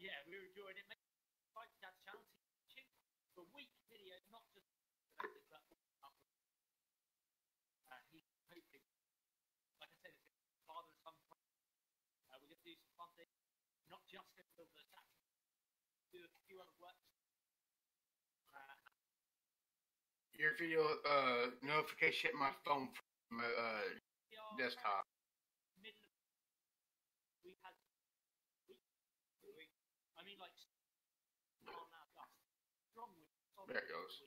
yeah, we were enjoying it. Like Dad's channel teaching for week videos, not just but he's hoping, like I said, it's going to be father and son. We're going to do some fun things, not just going to build the statue, do a few other works. Your video notification hit my phone from desktop. We've had I mean, like, there it goes.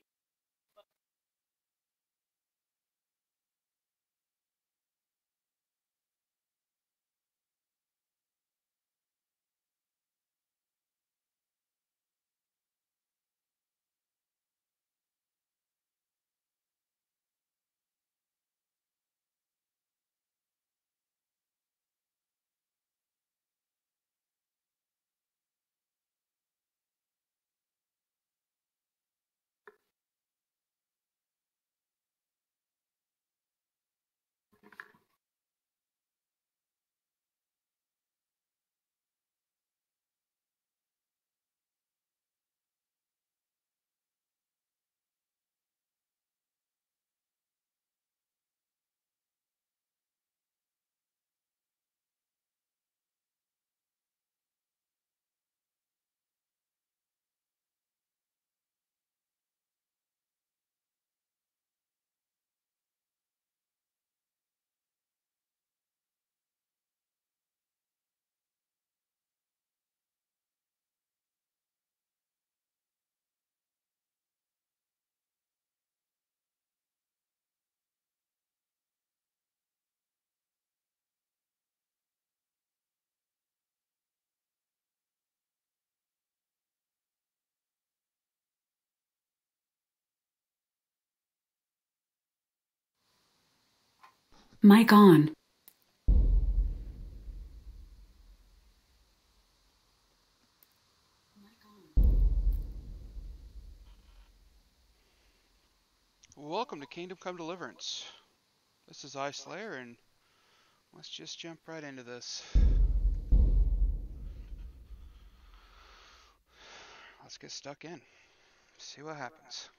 Mic on. Welcome to Kingdom Come Deliverance. This is Slayer, and let's just jump right into this. Let's get stuck in. See what happens.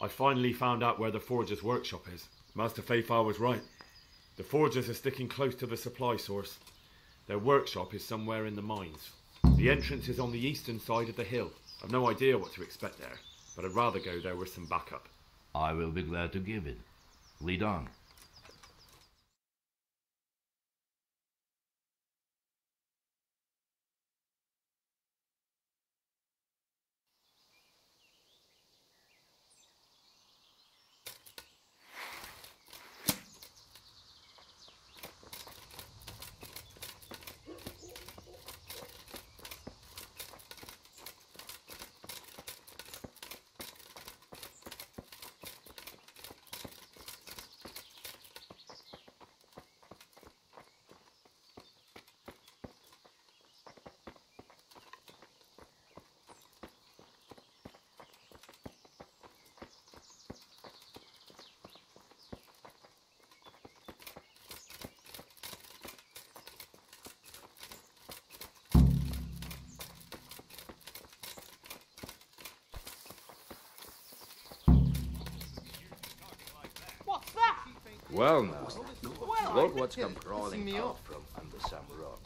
I finally found out where the Forger's workshop is. Master Faithfar was right. The Forgers are sticking close to the supply source. Their workshop is somewhere in the mines. The entrance is on the eastern side of the hill. I've no idea what to expect there, but I'd rather go there with some backup. I will be glad to give it. Lead on. Well now, look what's come crawling out from under some rock.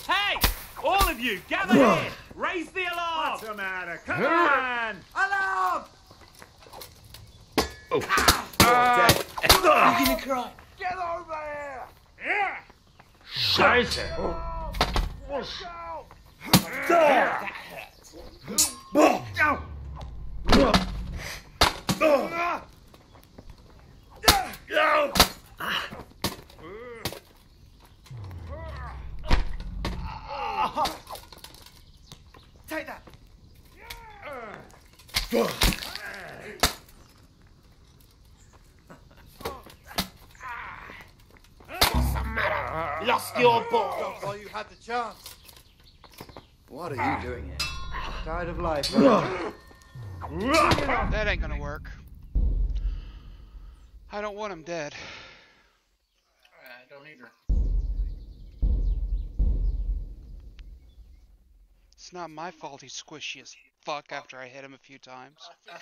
Hey! All of you, gather here! Raise the alarm! What's the matter? Come on! Alarm! Oh. You're gonna cry. Get over here! Yeah! Scheiße! Let's go! Take that. Lost your ball. Not while you had the chance. What are you doing here? Tired of life? That ain't gonna work. I don't want him dead. I don't either. It's not my fault he's squishy as fuck after I hit him a few times. You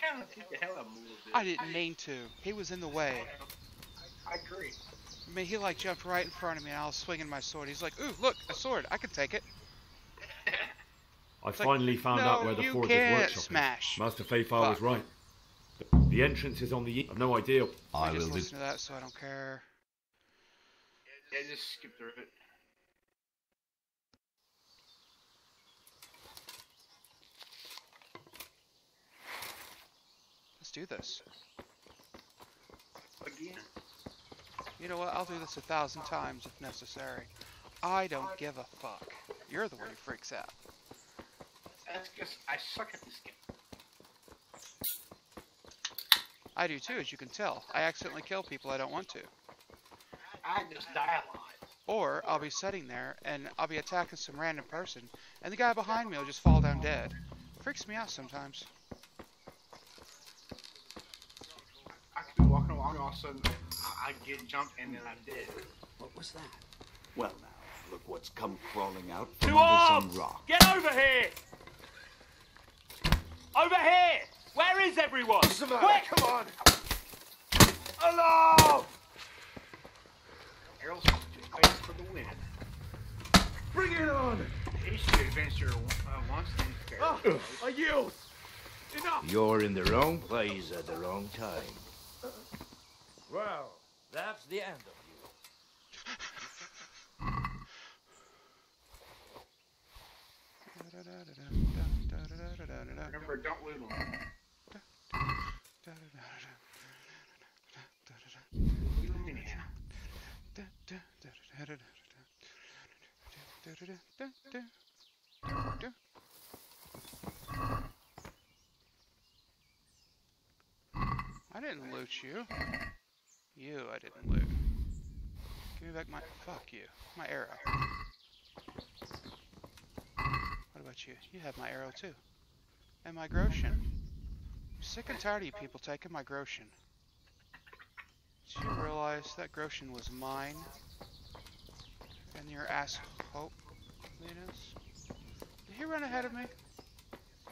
kind of hit the hell out of him a little bit. I didn't mean to. He was in the way. I agree. I mean, he like jumped right in front of me and I was swinging my sword. He's like, ooh, look, a sword. I can take it. I finally found out where the Forge's workshop smash. is. Master Fayfar was right. The entrance is on the I've no idea. I just listen to that, so I don't care. Yeah, just skip through it. Let's do this. Again. You know what? I'll do this 1,000 times if necessary. I don't give a fuck. You're the one who freaks out. That's because I suck at this game. I do too, as you can tell. I accidentally kill people I don't want to. I just die a lot. Or I'll be sitting there and I'll be attacking some random person and the guy behind me will just fall down dead. Freaks me out sometimes. I could be walking along and all of a sudden I get jumped and then I'm dead. What was that? Well, now, look what's come crawling out Two from under arms! some rock. Get over here! Over here! Where is everyone? Quick! Come on! Along! Errol's just waiting for the win. Bring it on! He should adventure once and fair. I yield! Enough! You're in the wrong place at the wrong time. Well, that's the end of you. Remember, don't loot them. I didn't loot you. You, I didn't loot. Give me back my... Fuck you. My arrow. What about you? You have my arrow too. And my Groshen. I'm sick and tired of you people taking my Groshen. Did you realize that Groshen was mine? And your ass hope, Linus? Did he run ahead of me?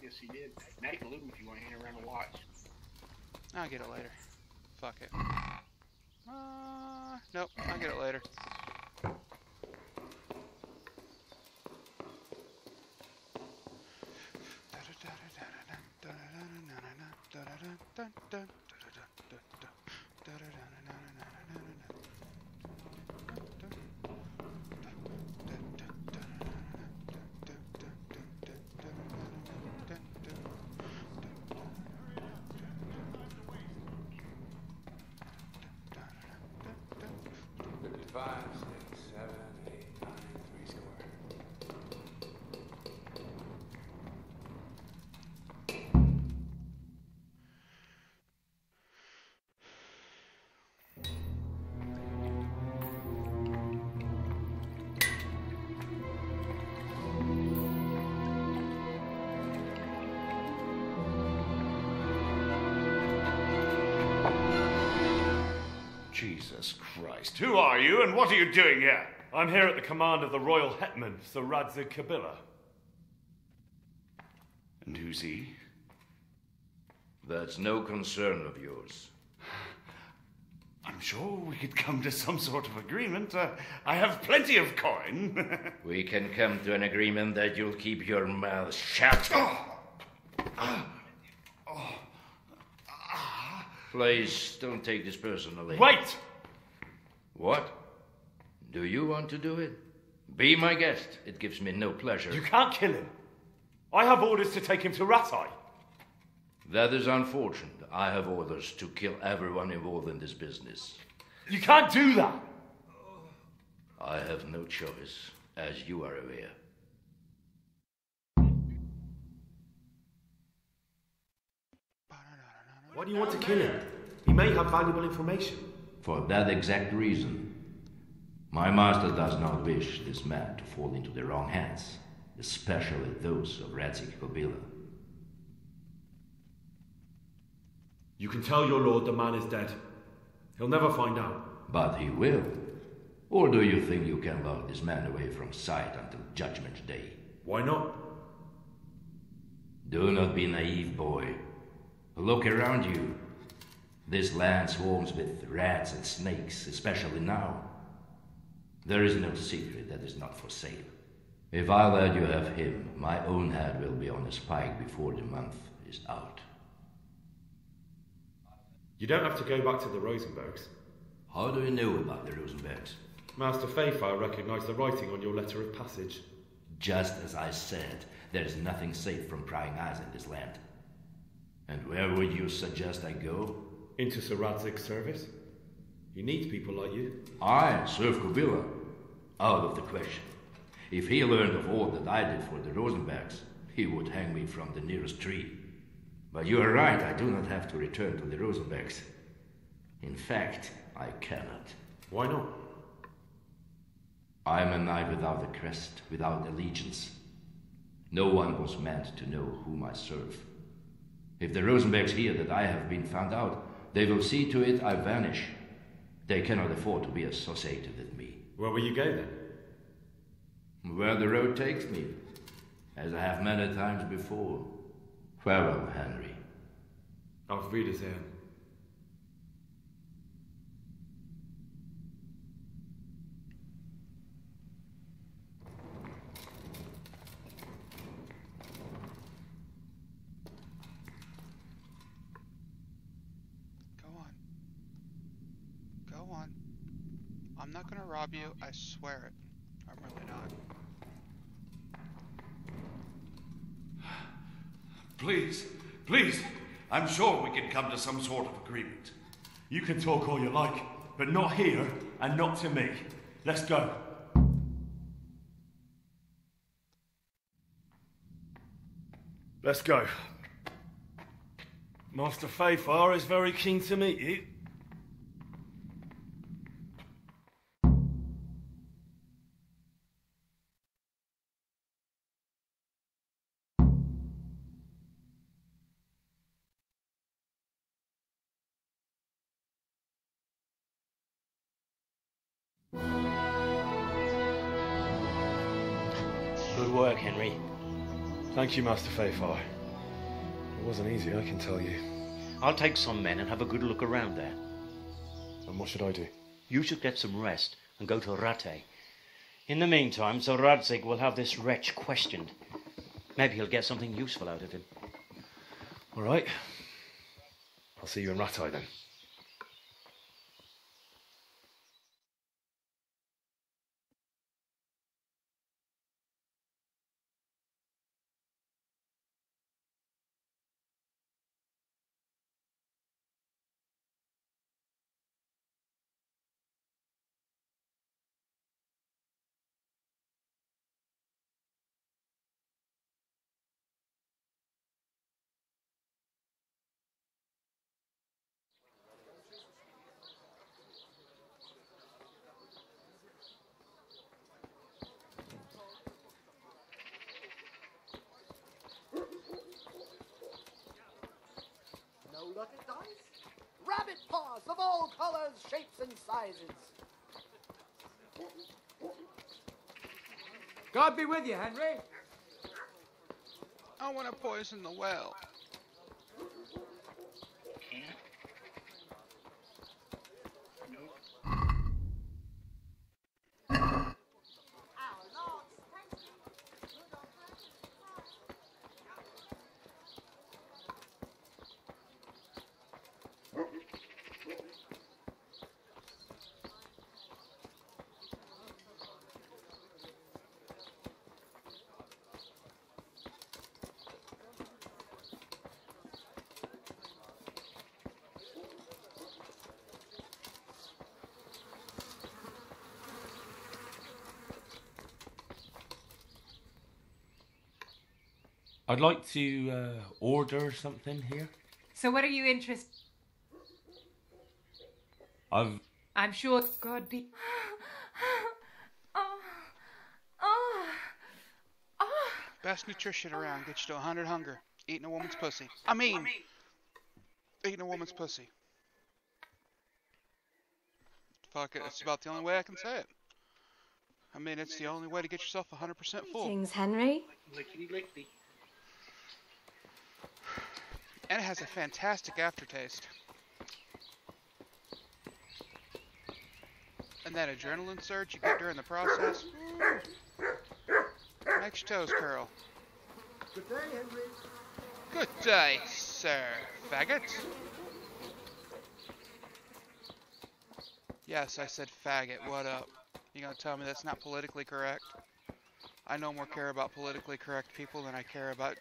Yes, he did. Now you can loot him if you want to hang around and watch. I'll get it later. Fuck it. Nope, I'll get it later. Jesus Christ. Who are you and what are you doing here? I'm here at the command of the royal hetman, Sir Radzig Kabila. And who's he? That's no concern of yours. I'm sure we could come to some sort of agreement. I have plenty of coin. We can come to an agreement that you'll keep your mouth shut. Please, don't take this personally. Wait! What? Do you want to do it? Be my guest. It gives me no pleasure. You can't kill him. I have orders to take him to Ratai. That is unfortunate. I have orders to kill everyone involved in this business. You can't do that. I have no choice. as you are aware. Why do you want to kill him? He may have valuable information. For that exact reason. My master does not wish this man to fall into the wrong hands, especially those of Radzik Kobila. You can tell your lord the man is dead. He'll never find out. But he will. Or do you think you can lock this man away from sight until Judgment Day? Why not? Do not be naive, boy. Look around you. This land swarms with rats and snakes, especially now. There is no secret that is not for sale. If I let you have him, my own head will be on a spike before the month is out. You don't have to go back to the Rosenbergs. How do you know about the Rosenbergs? Master Fayfire recognized the writing on your letter of passage. Just as I said, there is nothing safe from prying eyes in this land. And where would you suggest I go? Into Sir Radzig's service. He needs people like you. I serve Kobila. Out of the question. If he learned of all that I did for the Rosenbergs, he would hang me from the nearest tree. But you are right, I do not have to return to the Rosenbergs. In fact, I cannot. Why not? I am a knight without a crest, without allegiance. No one was meant to know whom I serve. If the Rosenbergs hear that I have been found out, they will see to it I vanish. They cannot afford to be associated with me. Where will you go then? Where the road takes me, as I have many times before. Farewell, Henry. Auf Wiedersehen. Go on. I'm not gonna rob you, I swear it. I'm really not. Please, please, I'm sure we can come to some sort of agreement. You can talk all you like, but not here and not to me. Let's go. Let's go. Master Fayfire is very keen to meet you. Good work, Henry. Thank you, Master Fayfire. It wasn't easy, I can tell you. I'll take some men and have a good look around there. And what should I do? You should get some rest and go to Rate. In the meantime, Sir Radzig will have this wretch questioned. Maybe he'll get something useful out of him. All right. I'll see you in Ratai then. Lucky dice? Rabbit paws of all colors, shapes, and sizes. God be with you, Henry. I want to poison the well. I'd like to order something here. So what are you interested? I'm sure God be... Best nutrition around. Get you to 100 hunger. Eating a woman's pussy. I mean, eating a woman's pussy. Fuck it. It's about the only way I can say it. I mean, it's the only way to get yourself 100% full. Greetings, Henry. Lickety lickety. And it has a fantastic aftertaste. And that adrenaline surge you get during the process, makes your toes curl. Good day, Henry. Good day, sir, faggot. Yes, I said faggot. What up? You gonna tell me that's not politically correct? I no more care about politically correct people than I care about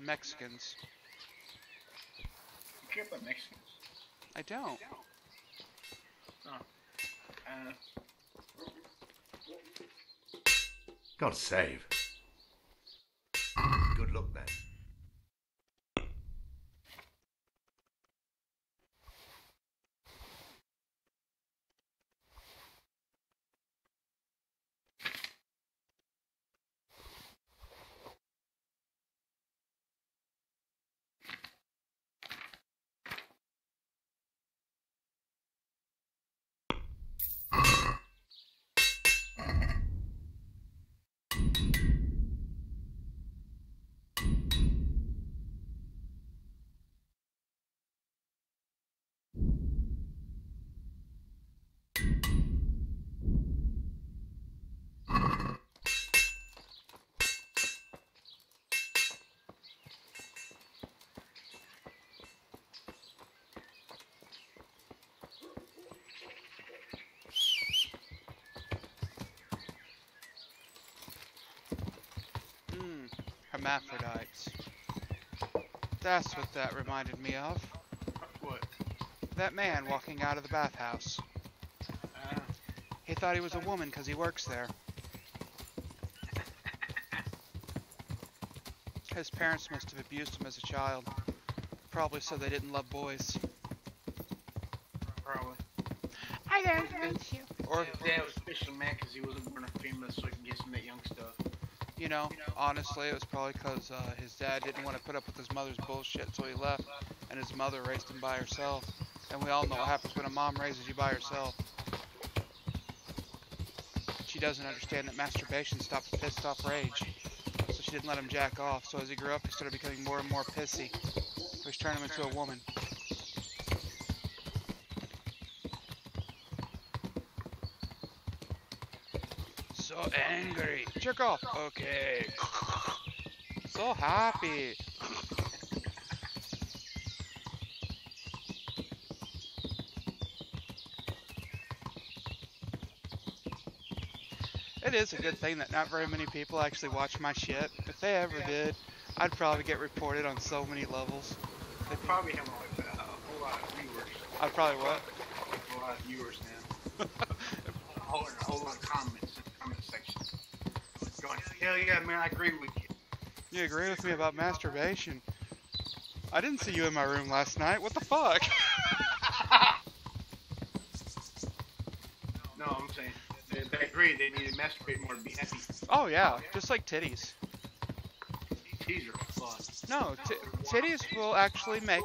Mexicans. You care about Mexicans? I don't. Oh. God save. Good luck, then. Hermaphrodites. That's what that reminded me of. What? That man walking out of the bathhouse. He thought he was a woman because he works there. His parents must have abused him as a child. Probably so they didn't love boys. Probably. I don't want you. Or Dad was especially mad because he wasn't born a female, so he could get some of that young stuff. You know, honestly, it was probably because his dad didn't want to put up with his mother's bullshit, so he left, and his mother raised him by herself. And we all know what happens when a mom raises you by herself. She doesn't understand that masturbation stops pissed off rage, so she didn't let him jack off. So as he grew up, he started becoming more and more pissy, which turned him into a woman. So angry. Jerk off. Okay. So happy. It is a good thing that not very many people actually watch my shit. If they ever did, I'd probably get reported on so many levels. They probably have like a whole lot of viewers. I'd probably what? A lot of viewers now. a whole lot of comments in the comment section. Going, hell yeah, man, I agree with you. You agree with me about masturbation? I didn't see you in my room last night. What the fuck? No, I'm saying they agree. They need to masturbate more to be happy. Oh yeah, just like titties. Titties are fun. No, titties will actually make.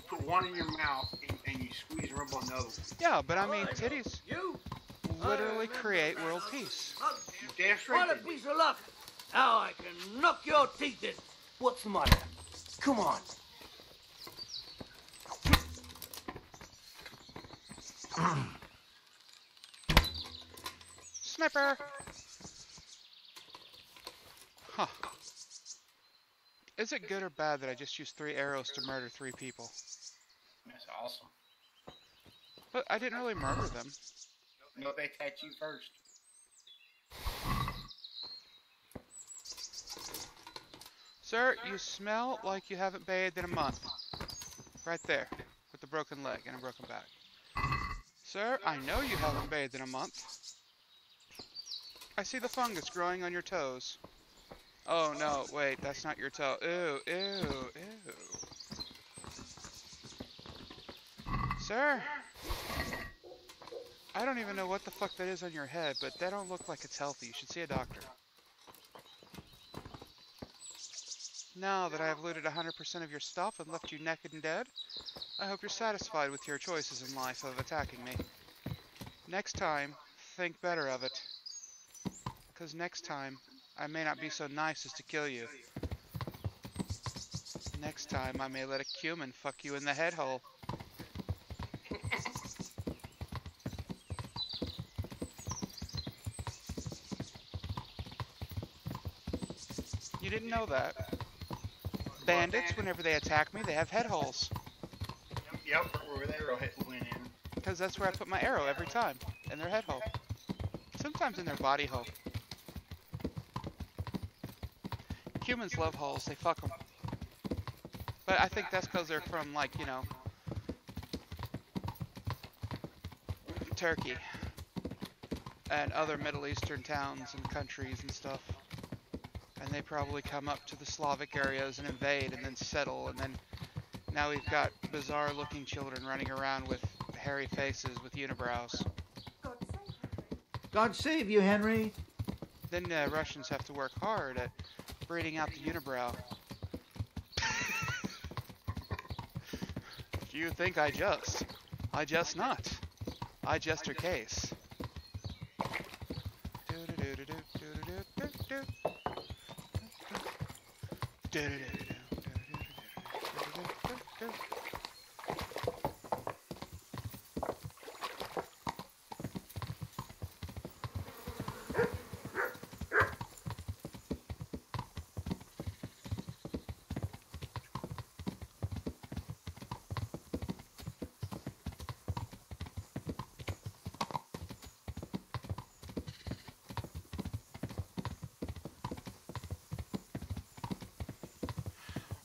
Put one in your mouth and you squeeze and rub on another one. Yeah, but I mean titties literally create world peace. What a piece of luck! Now I can knock your teeth in. What's the matter? Come on. Sniper! Huh. Is it good or bad that I just used 3 arrows to murder 3 people? That's awesome. But I didn't really murder them. No, they attacked you first. Sir, you smell like you haven't bathed in a month. Right there, with a broken leg and a broken back. Sir, I know you haven't bathed in a month. I see the fungus growing on your toes. Oh no, wait, that's not your toe. Ew, ew, ew. Sir? I don't even know what the fuck that is on your head, but that don't look like it's healthy. You should see a doctor. Now that I have looted 100% of your stuff and left you naked and dead, I hope you're satisfied with your choices in life of attacking me. Next time, think better of it. Because next time, I may not be so nice as to kill you. Next time, I may let a cumin fuck you in the head hole. You didn't know that. Bandits, whenever they attack me, they have head holes. Yep, where the arrow went in. Because that's where I put my arrow every time. In their head hole. Sometimes in their body hole. Humans love holes, they fuck them. But I think that's because they're from, like, you know, Turkey. And other Middle Eastern towns and countries and stuff. And they probably come up to the Slavic areas and invade and then settle, and then now we've got bizarre looking children running around with hairy faces with unibrows. God save you, Henry. Then Russians have to work hard at breeding out the unibrow. You think I just not. I just her case.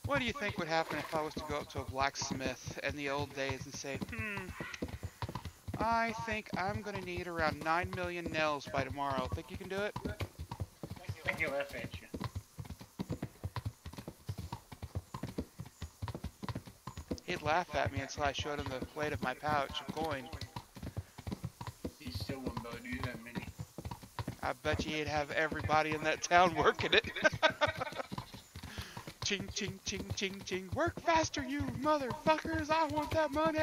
What do you think would happen if I was to go up to a blacksmith in the old days and say, I think I'm going to need around 9 million nails by tomorrow. Think you can do it? I can laugh at you. He'd laugh at me until I showed him the weight of my pouch of coin. He still wouldn't be able to do that many. I bet you he'd have everybody in that town working it. Ching, ching, ching, ching, ching. Work faster, you motherfuckers. I want that money.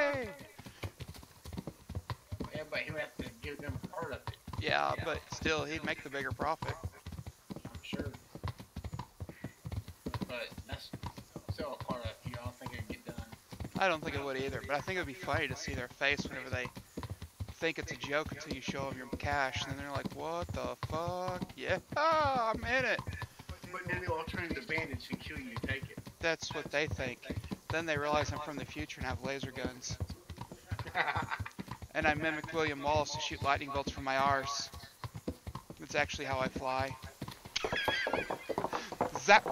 Yeah, but he would have to give them part of it. Yeah, but still, he'd make the bigger profit. I'm sure. But that's still a part of it. You know, I don't think it'd get done. I don't think it would either, but I think it would be funny to see their face whenever they think it's a joke until you show them your cash, and then they're like, what the fuck? Yeah, I'm in it. But then they'll all turn into bandits and kill you to take it. That's what they think. Then they realize I'm from the future and have laser guns. And I mimic William Wallace to shoot lightning bolts from my arse. It's actually how I fly. Zap!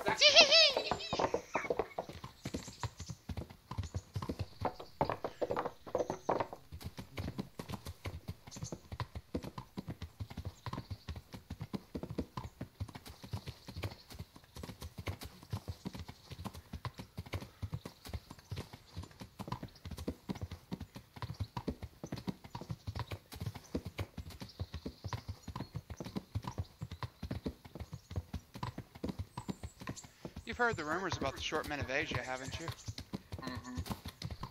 You've heard the rumors about the short men of Asia, haven't you? Mm-hmm.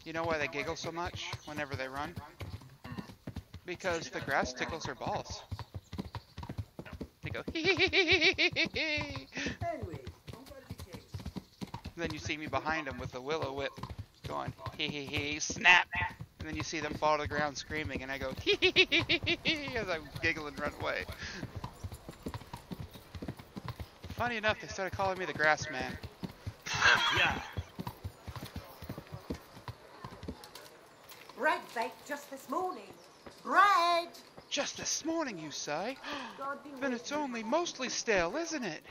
You know why they giggle so much whenever they run? Because the grass tickles their balls. They go hee hee hee hee hee hee. Then you see me behind them with the willow whip going hee hee hee, snap! And then you see them fall to the ground screaming, and I go hee hee hee hee hee as I giggle and run away. Funny enough, they started calling me the grass man. Yeah. Bread baked just this morning. Bread! Just this morning, you say? Then it's only mostly stale, isn't it?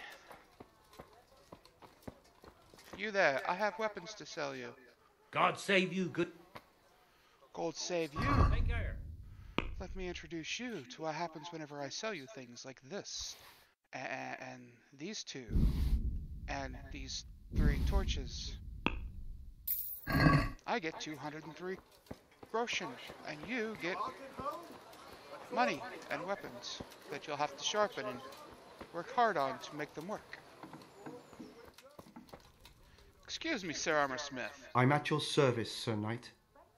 You there, I have weapons to sell you. God save you, good... God save you. Take care. let me introduce you to what happens whenever I sell you things like this, and these two, and these 3 torches. I get 203 groschen, and you get money and weapons that you'll have to sharpen and work hard on to make them work. Excuse me, Sir Armorsmith. I'm at your service, Sir Knight.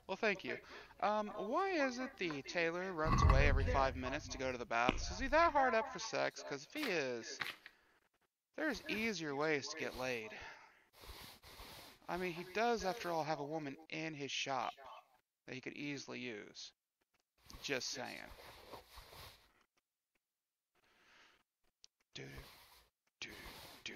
Well, thank you. Why is it the tailor runs away every 5 minutes to go to the baths? Is he that hard up for sex? Because if he is, there's easier ways to get laid. I mean, he does, after all, have a woman in his shop that he could easily use. Just saying. Doo-doo, doo-doo, doo-doo.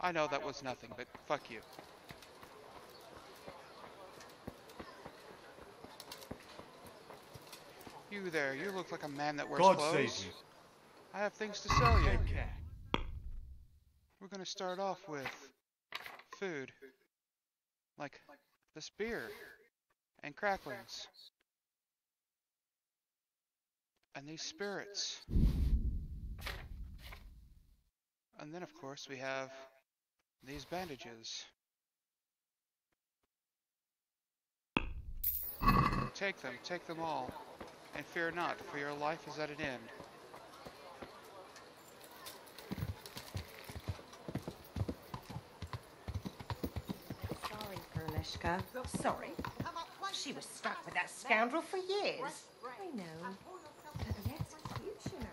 I know that was nothing, but fuck you. You there, you look like a man that wears God clothes. save you. I have things to sell you. Take care. We're gonna start off with food. Like this beer and cracklings. And these spirits. And then, of course, we have these bandages. Take them all, and fear not, for your life is at an end. Sorry, Perleshka. Sorry. She was stuck with that scoundrel for years. I know. But the executioner...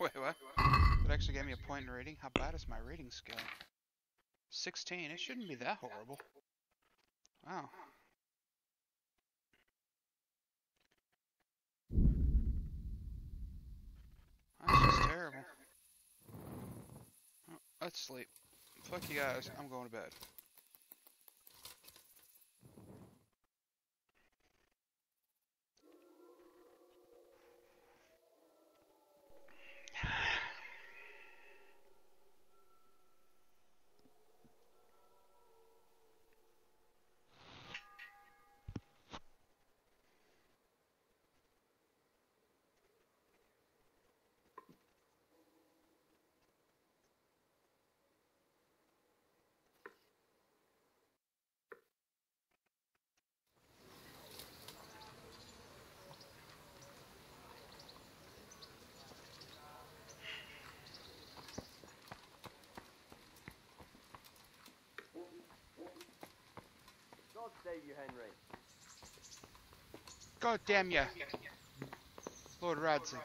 Wait, what? It actually gave me a point in reading? How bad is my reading skill? 16. It shouldn't be that horrible. Wow. That's just terrible. Oh, let's sleep. Fuck you guys. I'm going to bed. God save you, Henry. God damn ya, Lord Radzig.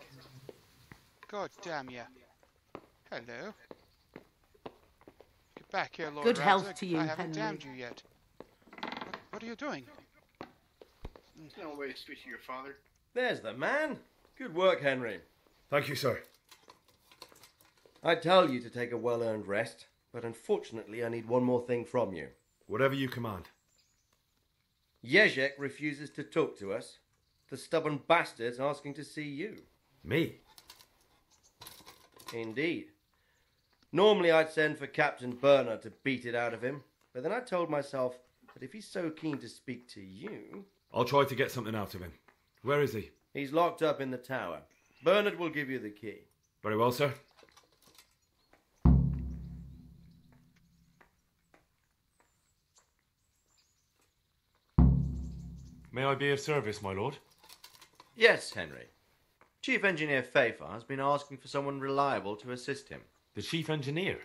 God damn ya. Hello. Get back here, Lord Good Radzig. health to you, I haven't Henry. damned you yet. What are you doing? There's no way to speak to your father. There's the man. Good work, Henry. Thank you, sir. I tell you to take a well-earned rest, but unfortunately I need one more thing from you. Whatever you command. Jezek refuses to talk to us. The stubborn bastard's asking to see you. Me? Indeed. Normally I'd send for Captain Bernard to beat it out of him, but then I told myself that if he's so keen to speak to you... I'll try to get something out of him. Where is he? He's locked up in the tower. Bernard will give you the key. Very well, sir. May I be of service, my lord? Yes, Henry. Chief Engineer Fafar has been asking for someone reliable to assist him. The Chief Engineer?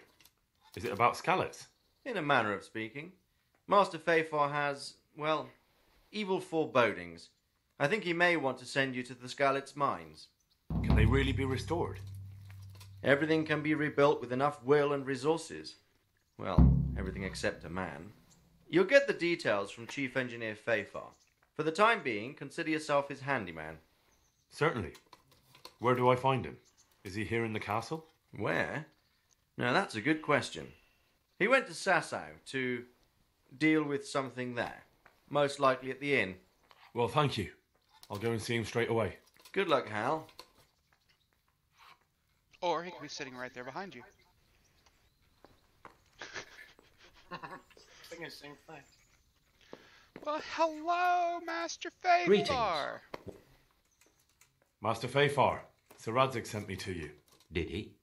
Is it about Skallets? In a manner of speaking. Master Fafar has, well, evil forebodings. I think he may want to send you to the Skallets mines. Can they really be restored? Everything can be rebuilt with enough will and resources. Well, everything except a man. You'll get the details from Chief Engineer Fafar. For the time being, consider yourself his handyman. Certainly. Where do I find him? Is he here in the castle? Where? Now that's a good question. He went to Sasau to deal with something there. Most likely at the inn. Well, thank you. I'll go and see him straight away. Good luck, Hal. Or he could be sitting right there behind you. Thinking the same thing. Well, hello, Master Fafar. Greetings. Master Fafar, Sir Radzig sent me to you. Did he?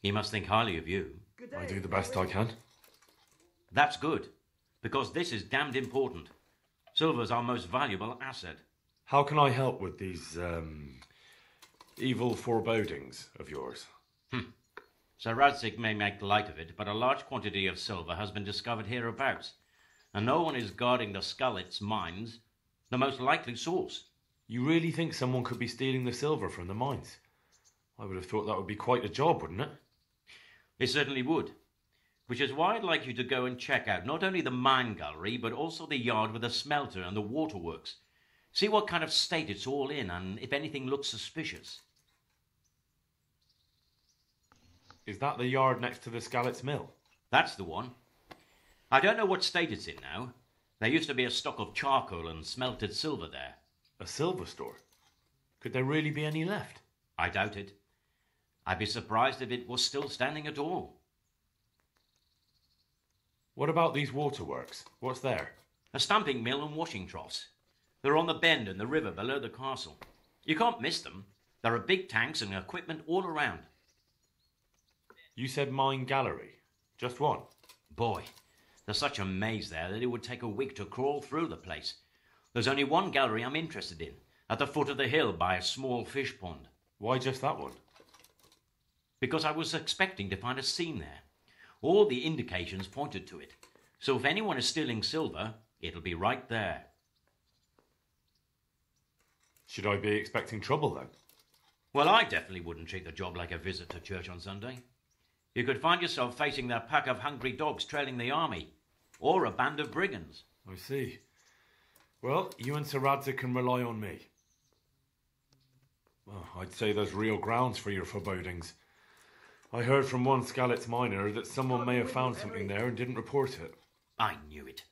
He must think highly of you. I do the best I can. That's good, because this is damned important. Silver's our most valuable asset. How can I help with these, evil forebodings of yours? Sir Radzig may make light of it, but a large quantity of silver has been discovered hereabouts, and no one is guarding the Skallets mines, the most likely source. You really think someone could be stealing the silver from the mines? I would have thought that would be quite a job, wouldn't it? It certainly would. Which is why I'd like you to go and check out not only the mine gallery, but also the yard with the smelter and the waterworks. See what kind of state it's all in, and if anything looks suspicious. Is that the yard next to the Skallets mill? That's the one. I don't know what state it's in now. There used to be a stock of charcoal and smelted silver there. A silver store? Could there really be any left? I doubt it. I'd be surprised if it was still standing at all. What about these waterworks? What's there? A stamping mill and washing troughs. They're on the bend in the river below the castle. You can't miss them. There are big tanks and equipment all around. You said mine gallery. Just one? Boy, there's such a maze there that it would take a week to crawl through the place. There's only one gallery I'm interested in, at the foot of the hill by a small fish pond. Why just that one? Because I was expecting to find a scene there. All the indications pointed to it. So if anyone is stealing silver, it'll be right there. Should I be expecting trouble then? Well, I definitely wouldn't treat the job like a visit to church on Sunday. You could find yourself facing a pack of hungry dogs trailing the army, or a band of brigands. I see. Well, you and Sir Radzig can rely on me. Well, I'd say there's real grounds for your forebodings. I heard from one Skallets miner that someone may have found something there and didn't report it. I knew it.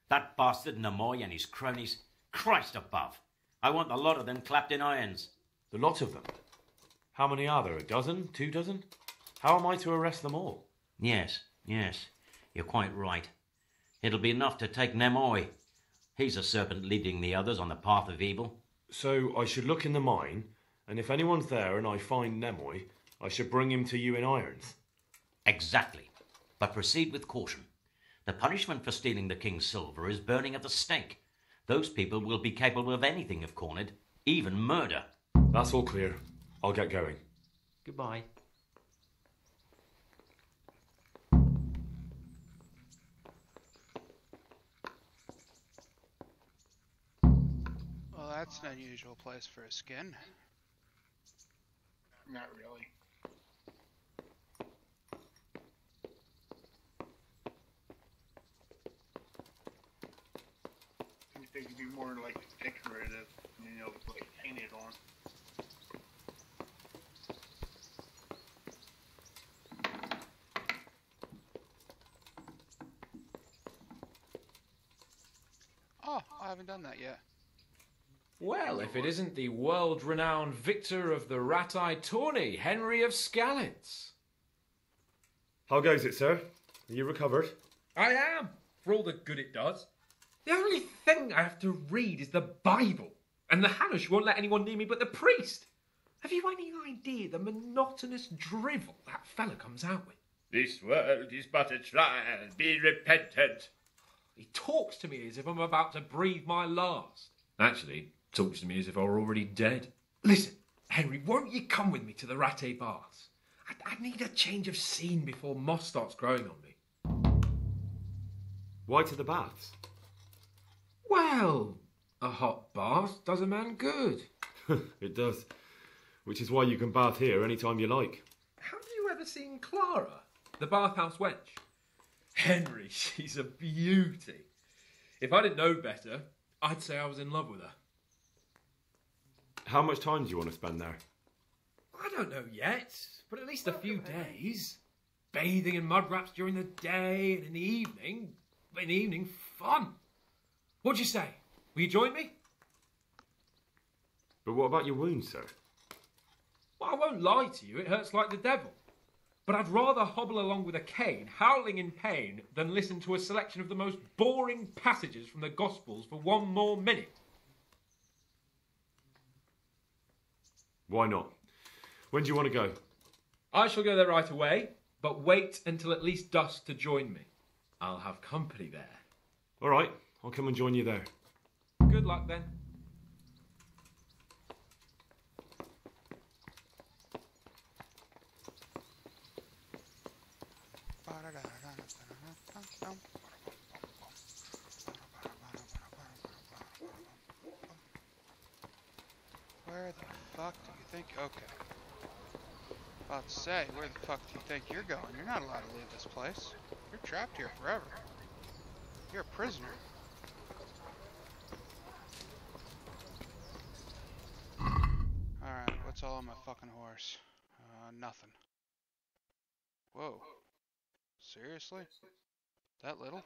That bastard Namoy and his cronies. Christ above. I want the lot of them clapped in irons. The lot of them? How many are there? A dozen? 2 dozen? How am I to arrest them all? Yes. You're quite right. It'll be enough to take Nemoy. He's a serpent leading the others on the path of evil. So I should look in the mine, and if anyone's there and I find Nemoy, I should bring him to you in irons. Exactly. But proceed with caution. The punishment for stealing the king's silver is burning at the stake. Those people will be capable of anything if cornered, even murder. That's all clear. I'll get going. Goodbye. Well, that's an unusual place for a skin. Not really. I think it'd be more like decorative, like painted on. Oh, I haven't done that yet. Well, if it isn't the world-renowned victor of the rat-eye tourney, Henry of Skallets. How goes it, sir? Are you recovered? I am, for all the good it does. The only thing I have to read is the Bible, and the Hanush won't let anyone near me but the priest. Have you any idea the monotonous drivel that fella comes out with? This world is but a trial, be repentant. He talks to me as if I'm about to breathe my last. Actually, talks to me as if I were already dead. Listen, Henry, won't you come with me to the Rattay Baths? I need a change of scene before moss starts growing on me. Why to the baths? Well, a hot bath does a man good. It does. Which is why you can bath here anytime you like. Have you ever seen Clara, the bathhouse wench? Henry, she's a beauty. If I didn't know better, I'd say I was in love with her. How much time do you want to spend there? I don't know yet, but at least a few days. Bathing in mud wraps during the day, and in the evening, fun. What'd you say? Will you join me? But what about your wounds, sir? Well, I won't lie to you, it hurts like the devil. But I'd rather hobble along with a cane, howling in pain, than listen to a selection of the most boring passages from the Gospels for one more minute. Why not? When do you want to go? I shall go there right away, but wait until at least dusk to join me. I'll have company there. All right, I'll come and join you there. Good luck then. Where the fuck do you think? Okay. About to say, where the fuck do you think you're going? You're not allowed to leave this place. You're trapped here forever. You're a prisoner. Alright, what's all on my fucking horse? Nothing. Whoa. Seriously? That little?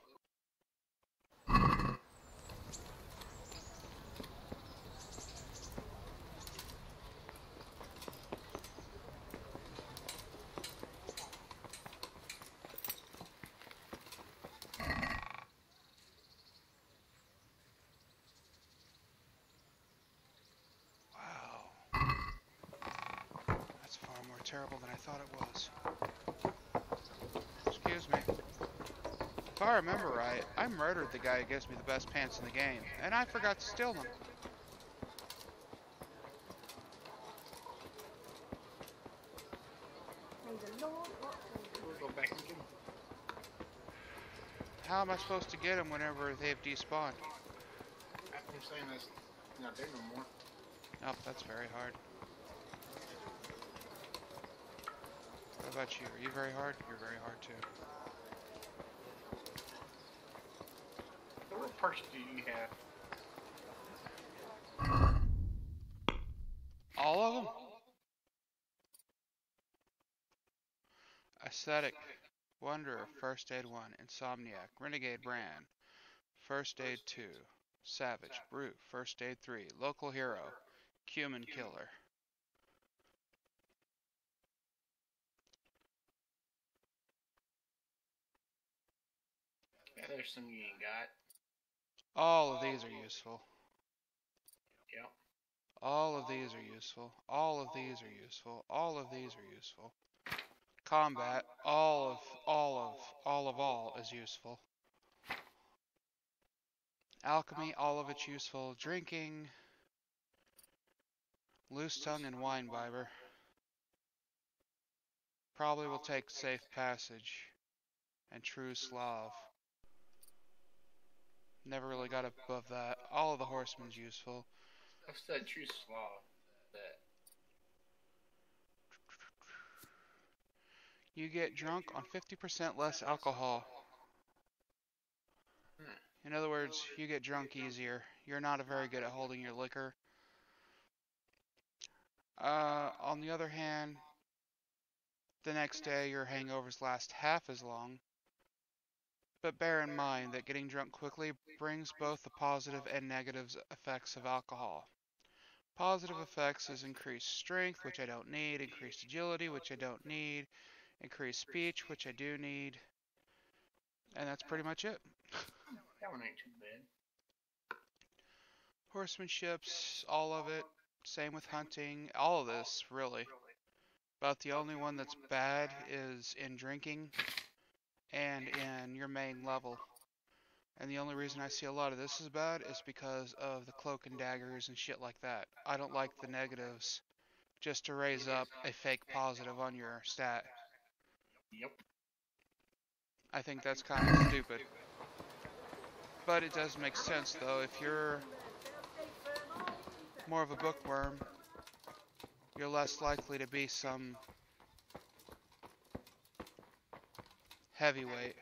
Terrible than I thought it was. Excuse me. If I remember right, I murdered the guy who gives me the best pants in the game, and I forgot to steal them. We'll go back and get him. How am I supposed to get them whenever they've despawned? After him saying that's not there no more. Nope, that's very hard. What about you? Are you very hard? You're very hard too. What perks do you have? All of them? Aesthetic, Wanderer, First Aid 1, Insomniac, Renegade Brand, First Aid 2, Savage, Brute, First Aid 3, Local Hero, Cumin Killer. Yeah, there's some you ain't got. All of these are useful. Yep. All of these are useful. All of these are useful. All of these are useful. Combat, all is useful. Alchemy, all of it's useful. Drinking, loose tongue and wine bibber. Probably will take safe passage and true Slav. Never really got above that. All of the horsemen's useful. That's the true Slav. That. You get drunk on 50% less alcohol. In other words, you get drunk easier. You're not very good at holding your liquor. On the other hand, the next day your hangovers last half as long. But bear in mind that getting drunk quickly brings both the positive and negative effects of alcohol. Positive effects is increased strength, which I don't need, increased agility, which I don't need, increased speech, which I do need, and that's pretty much it. That one ain't too bad. Horsemanship's all of it, same with hunting, all of this, really. About the only one that's bad is in drinking and in your main level. And the only reason I see a lot of this is bad is because of the cloak and daggers and shit like that. I don't like the negatives just to raise up a fake positive on your stat. Yep. I think that's kind of stupid. But it does make sense though. If you're more of a bookworm, you're less likely to be some heavyweight.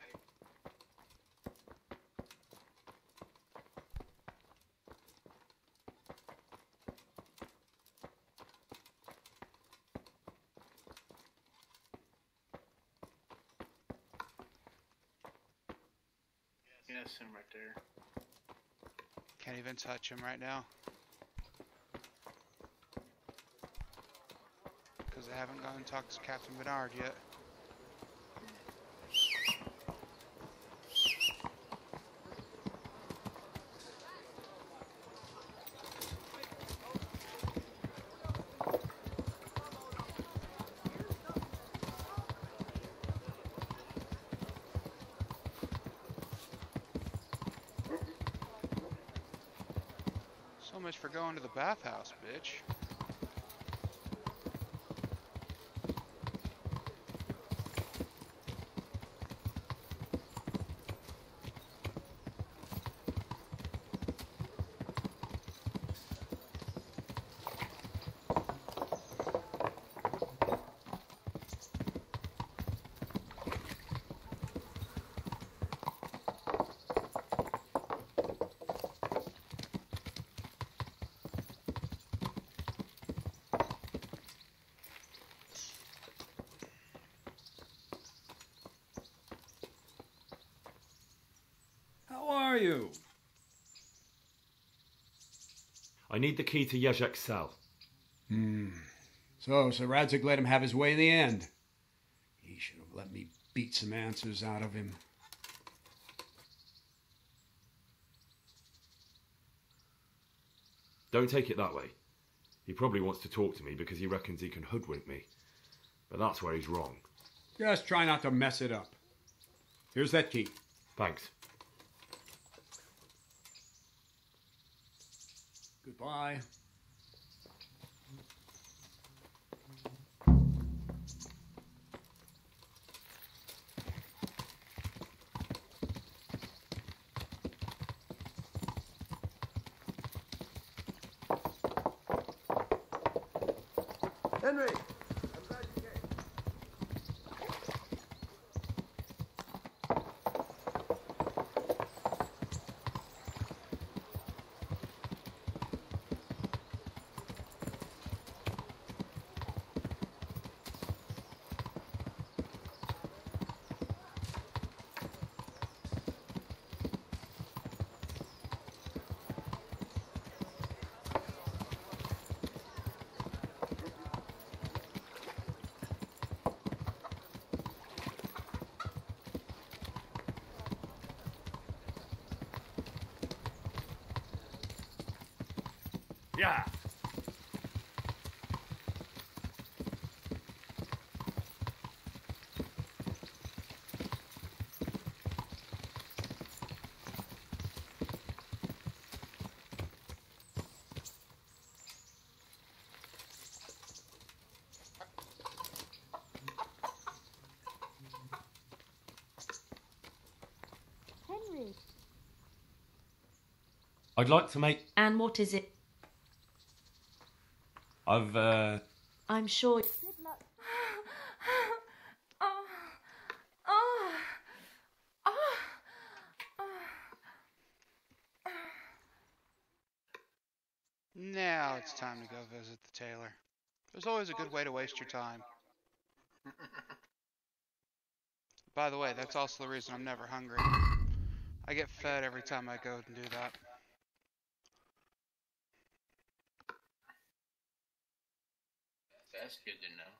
Yes, him right there. Can't even touch him right now. Because I haven't gone and talked to Captain Bernard yet. So much for going to the bathhouse, bitch. How are you? I need the key to Yazek's cell. So Radzig let him have his way in the end. He should have let me beat some answers out of him. Don't take it that way. He probably wants to talk to me because he reckons he can hoodwink me. But that's where he's wrong. Just try not to mess it up. Here's that key. Thanks. Goodbye. Henry! Yeah. Henry. I'd like to make... And what is it? I've, I'm sure. Good luck. Oh. Oh. Oh. Now it's time to go visit the tailor. There's always a good way to waste your time. By the way, that's also the reason I'm never hungry. I get fed every time I go and do that. That's good to know.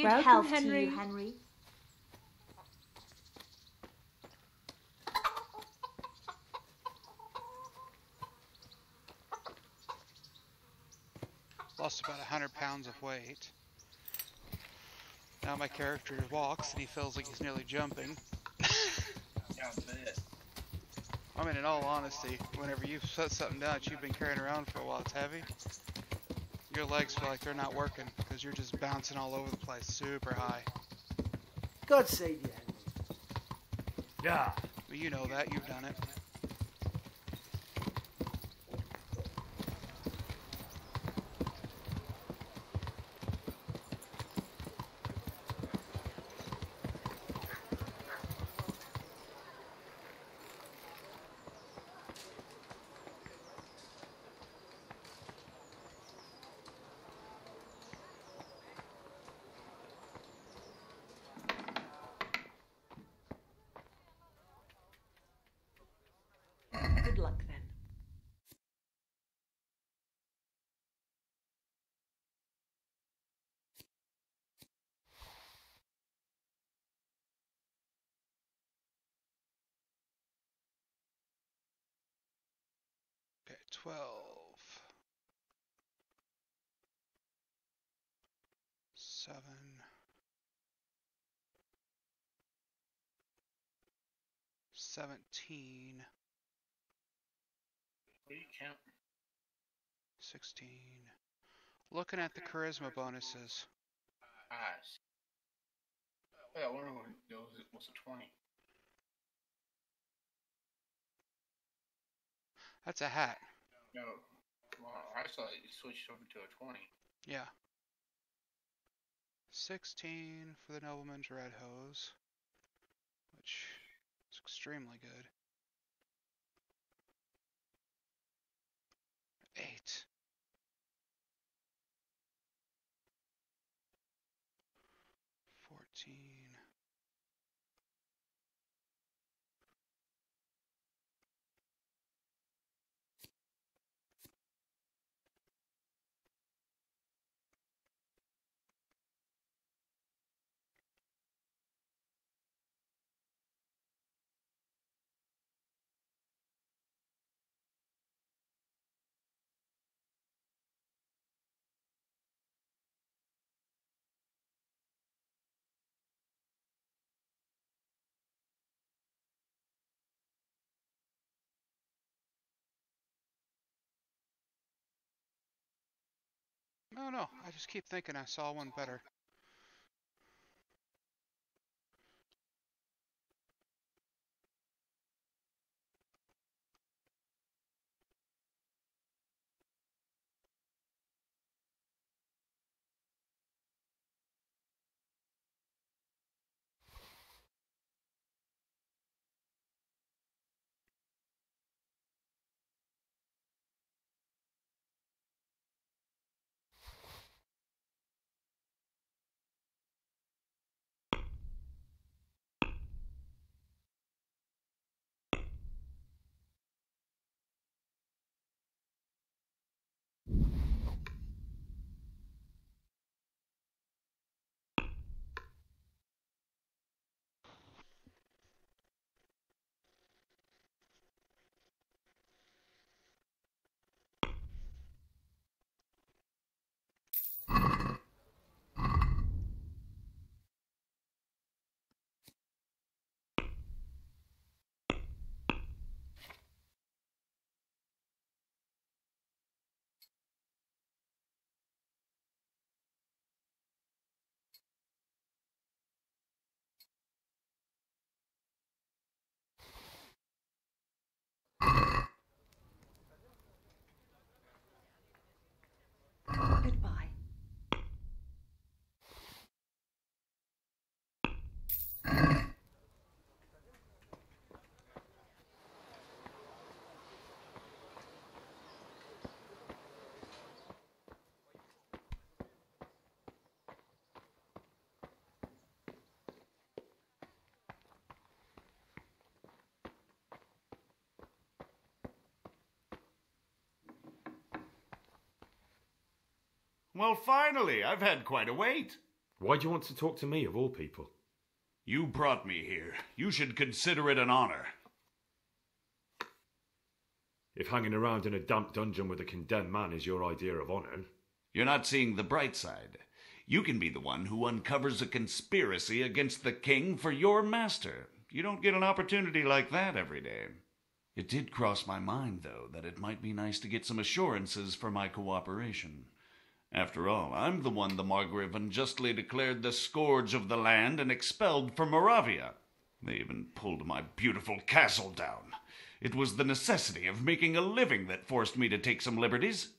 Good Welcome, health Henry. to you, Henry. Lost about 100 pounds of weight. Now my character walks and he feels like he's nearly jumping. Yeah, I bet. I mean, in all honesty, whenever you set something down that you've been carrying around for a while, it's heavy. Your legs feel like they're not working because you're just bouncing all over the place, super high. God save you, Henry. Yeah. Well, you know that, you've done it. Good luck then. Okay, 12. 7. 17. What do you count? 16. Looking at the charisma bonuses. Eyes. Yeah, I wonder what was a 20. That's a hat. No, well, I saw you switched over to a 20. Yeah. 16 for the nobleman's red hose, which is extremely good. 8. 14. No, I just keep thinking I saw one better. Goodbye. Well, finally, I've had quite a wait. Why do you want to talk to me, of all people? You brought me here. You should consider it an honor. If hanging around in a damp dungeon with a condemned man is your idea of honor... You're not seeing the bright side. You can be the one who uncovers a conspiracy against the king for your master. You don't get an opportunity like that every day. It did cross my mind, though, that it might be nice to get some assurances for my cooperation. After all, I'm the one the Margrave unjustly declared the scourge of the land and expelled from Moravia. They even pulled my beautiful castle down. It was the necessity of making a living that forced me to take some liberties.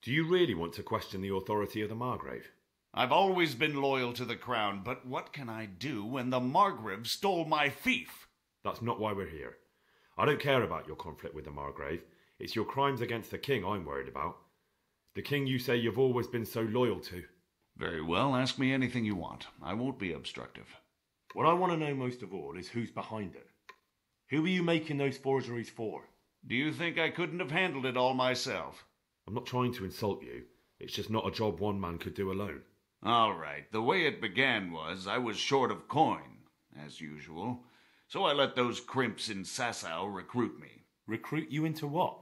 Do you really want to question the authority of the Margrave? I've always been loyal to the crown, but what can I do when the Margrave stole my fief? That's not why we're here. I don't care about your conflict with the Margrave. It's your crimes against the king I'm worried about. The king you say you've always been so loyal to. Very well, ask me anything you want. I won't be obstructive. What I want to know most of all is who's behind it. Who are you making those forgeries for? Do you think I couldn't have handled it all myself? I'm not trying to insult you. It's just not a job one man could do alone. All right, the way it began was I was short of coin, as usual. So I let those crimps in Sasau recruit me. Recruit you into what?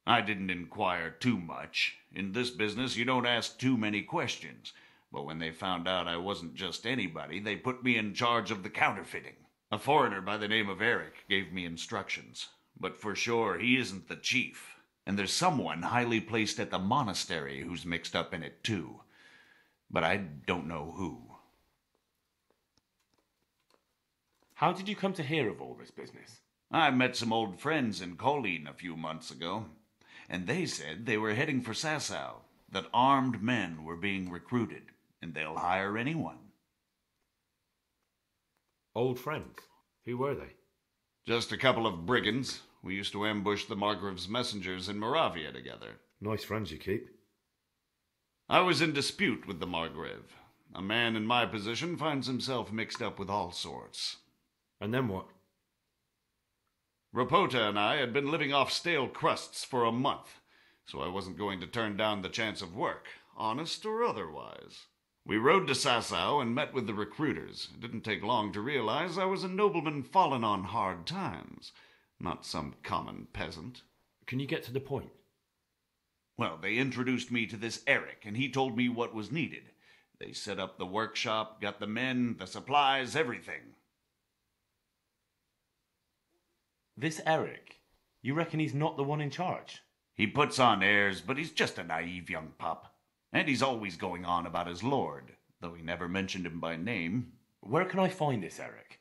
I didn't inquire too much. In this business, you don't ask too many questions. But when they found out I wasn't just anybody, they put me in charge of the counterfeiting. A foreigner by the name of Eric gave me instructions. But for sure, he isn't the chief. And there's someone highly placed at the monastery who's mixed up in it too. But I don't know who. How did you come to hear of all this business? I met some old friends in Colleen a few months ago, and they said they were heading for Sasau, that armed men were being recruited, and they'll hire anyone. Old friends? Who were they? Just a couple of brigands. We used to ambush the Margrave's messengers in Moravia together. Nice friends you keep. I was in dispute with the Margrave. A man in my position finds himself mixed up with all sorts. And then what? Rapota and I had been living off stale crusts for a month, so I wasn't going to turn down the chance of work, honest or otherwise. We rode to Sasau and met with the recruiters. It didn't take long to realize I was a nobleman fallen on hard times, not some common peasant. Can you get to the point? Well, they introduced me to this Eric, and he told me what was needed. They set up the workshop, got the men, the supplies, everything. This Eric, you reckon he's not the one in charge? He puts on airs, but he's just a naive young pup. And he's always going on about his lord, though he never mentioned him by name. Where can I find this Eric?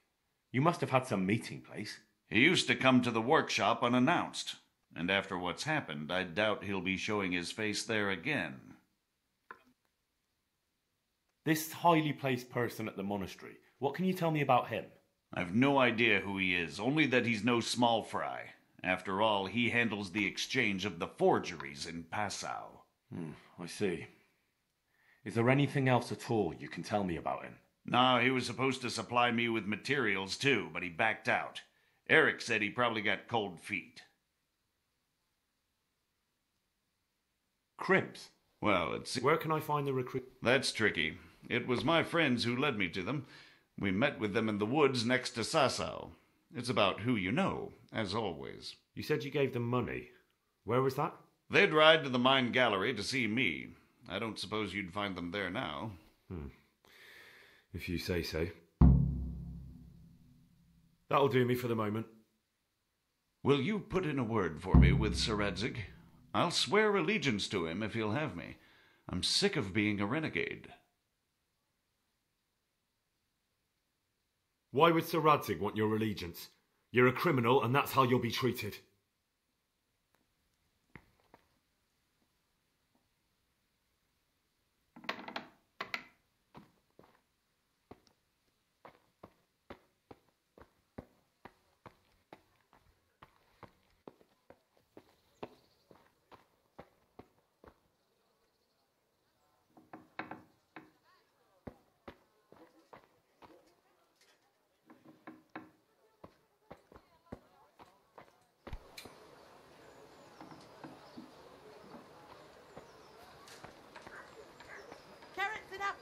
You must have had some meeting place. He used to come to the workshop unannounced, and after what's happened, I doubt he'll be showing his face there again. This highly placed person at the monastery, what can you tell me about him? I've no idea who he is, only that he's no small fry. After all, he handles the exchange of the forgeries in Passau. I see. Is there anything else at all you can tell me about him? No, he was supposed to supply me with materials too, but he backed out. Eric said he probably got cold feet. Crimps? Well, it's... Where can I find the recruit? That's tricky. It was my friends who led me to them. We met with them in the woods next to Sasau. It's about who you know, as always. You said you gave them money. Where was that? They'd ride to the mine gallery to see me. I don't suppose you'd find them there now. If you say so. That'll do me for the moment. Will you put in a word for me with Sir Radzig? I'll swear allegiance to him if he'll have me. I'm sick of being a renegade. Why would Sir Radzig want your allegiance? You're a criminal, and that's how you'll be treated.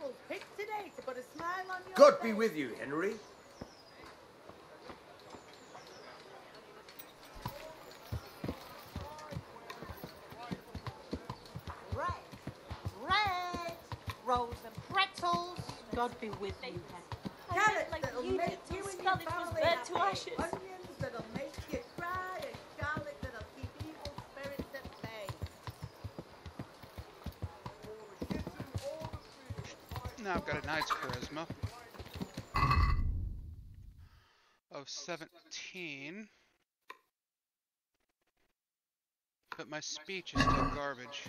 tables picked today to put a smile on your God face. be with you, Henry. Bread, rolls and pretzels. God be with you. Carrots that'll make you and your family burnt to happy. ashes. Onions that'll make you cry, and garlic that'll keep evil spirits at bay. Now I've got a knight's charisma of 17, but my speech is still garbage.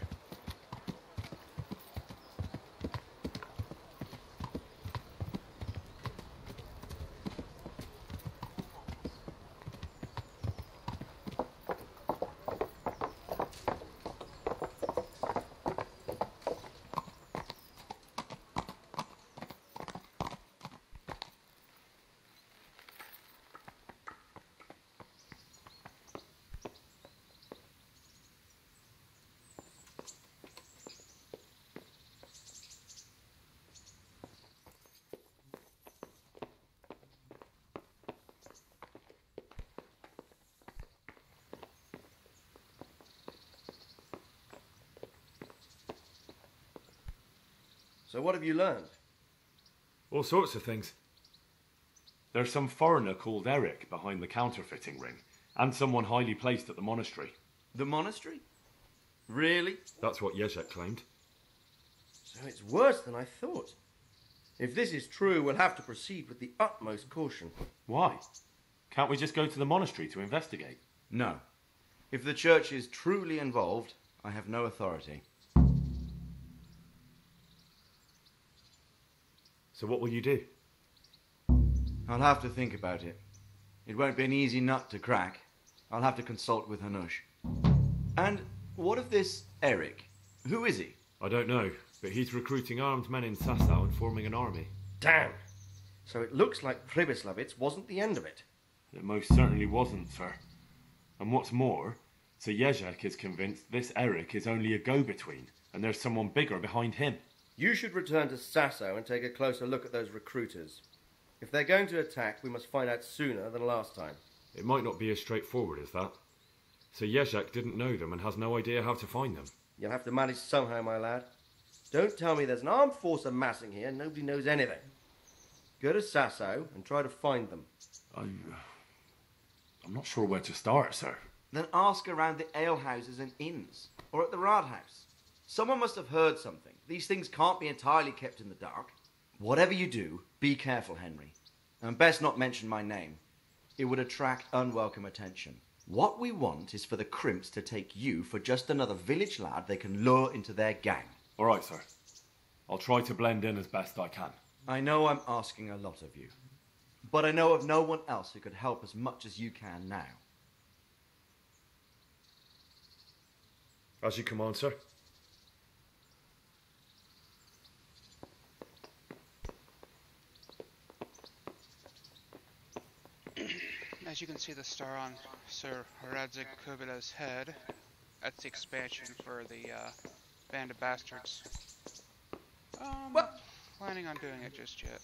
So what have you learned? All sorts of things. There's some foreigner called Eric behind the counterfeiting ring, and someone highly placed at the monastery. The monastery? Really? That's what Yezhak claimed. So it's worse than I thought. If this is true, we'll have to proceed with the utmost caution. Why? Can't we just go to the monastery to investigate? No. If the church is truly involved, I have no authority. So what will you do? I'll have to think about it. It won't be an easy nut to crack. I'll have to consult with Hanush. And what of this Eric? Who is he? I don't know, but he's recruiting armed men in Sasau and forming an army. Damn! So it looks like Pribyslavitz wasn't the end of it. It most certainly wasn't, sir. And what's more, Sir Yezhak is convinced this Eric is only a go-between, and there's someone bigger behind him. You should return to Sasau and take a closer look at those recruiters. If they're going to attack, we must find out sooner than last time. It might not be as straightforward as that. So Yezhak didn't know them and has no idea how to find them. You'll have to manage somehow, my lad. Don't tell me there's an armed force amassing here and nobody knows anything. Go to Sasau and try to find them. I'm not sure where to start, sir. Then ask around the alehouses and inns, or at the Rathaus. Someone must have heard something. These things can't be entirely kept in the dark. Whatever you do, be careful, Henry. And best not mention my name. It would attract unwelcome attention. What we want is for the crimps to take you for just another village lad they can lure into their gang. All right, sir. I'll try to blend in as best I can. I know I'm asking a lot of you, but I know of no one else who could help as much as you can now. As you command, sir. As you can see the star on Sir Radzik Kubila's head, that's the expansion for the Band of Bastards. Planning on doing it just yet.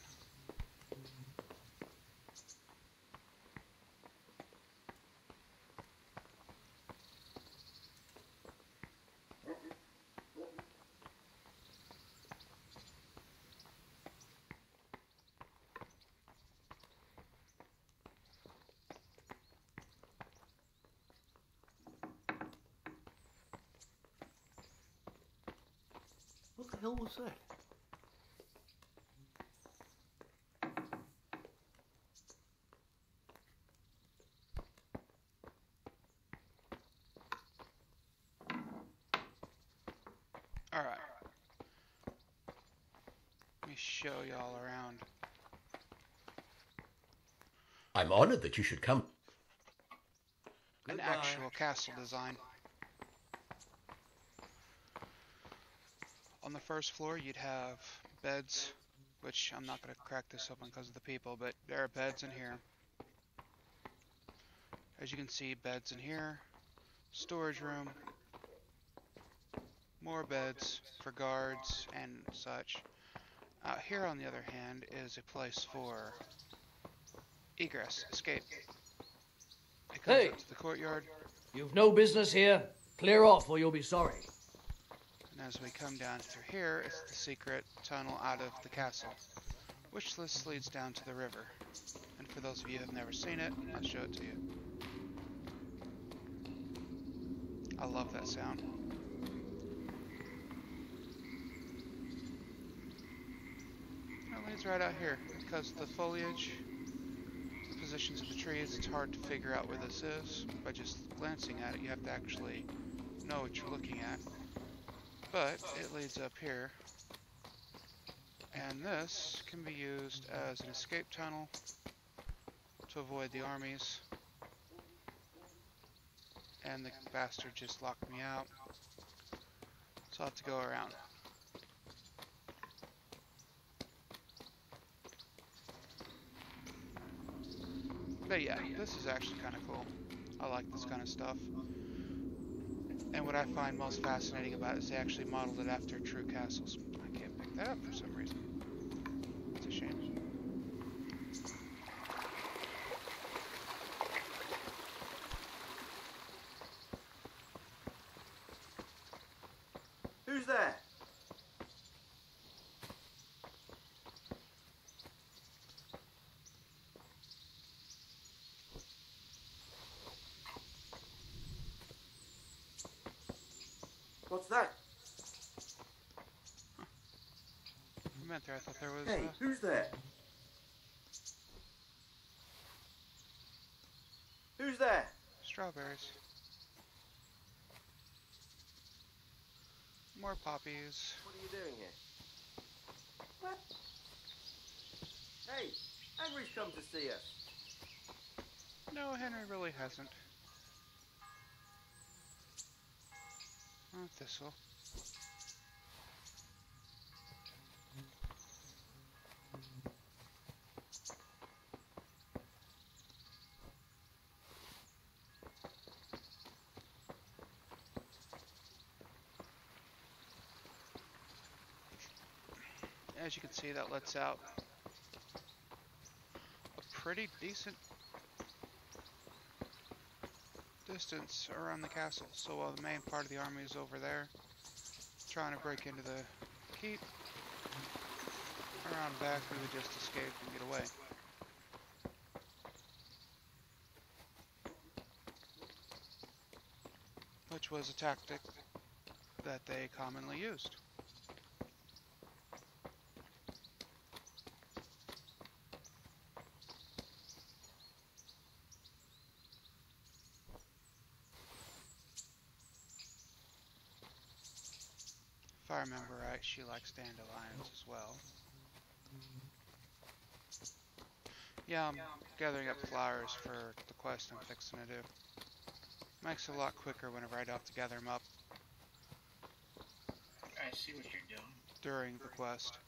What the hell was that? Alright. Let me show y'all around. I'm honored that you should come. An actual castle design. On the first floor, you'd have beds, which I'm not going to crack this open because of the people, but there are beds in here. As you can see, beds in here, storage room, more beds for guards and such. Out here, on the other hand, is a place for egress, escape. It comes Hey! up to the courtyard, You've no business here. Clear off or you'll be sorry. and as we come down through here, it's the secret tunnel out of the castle, which this leads down to the river. And for those of you who have never seen it, I'll show it to you. I love that sound. It leads right out here. Because of the foliage, the positions of the trees, it's hard to figure out where this is by just glancing at it. You have to actually know what you're looking at. But it leads up here. And this can be used as an escape tunnel to avoid the armies. And the bastard just locked me out. So I'll have to go around. But yeah, this is actually kind of cool. I like this kind of stuff. And what I find most fascinating about it is they actually modeled it after true castles. I can't pick that up for some reason. It's a shame. Who's there? What's that? For a minute there, I thought there was. Hey, who's there? Who's there? Strawberries. More poppies. What are you doing here? What? Hey, Henry's come to see us. No, Henry really hasn't. Oh, thistle. As you can see, that lets out a pretty decent distance around the castle. So while the main part of the army is over there trying to break into the keep, around back we would just escape and get away. Which was a tactic that they commonly used. If I remember right, she likes dandelions as well. Yeah, I'm gathering up flowers for the quest I'm fixing to do. Makes it a lot quicker whenever I don't have to gather them up I see what you're doing. during the quest.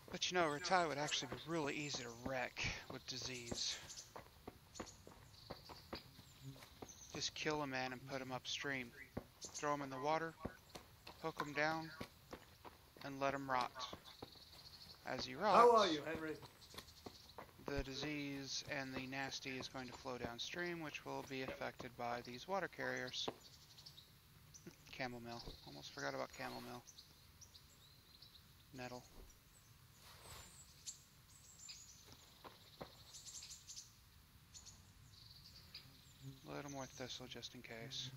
But you know, Ratai would actually be really easy to wreck with disease. Just kill a man and put him upstream. Throw him in the water, hook him down, and let him rot. As he rots, How are you, Henry? the disease and the nasty is going to flow downstream, which will be affected by these water carriers. Chamomile. Almost forgot about chamomile. Nettle. A little more thistle just in case.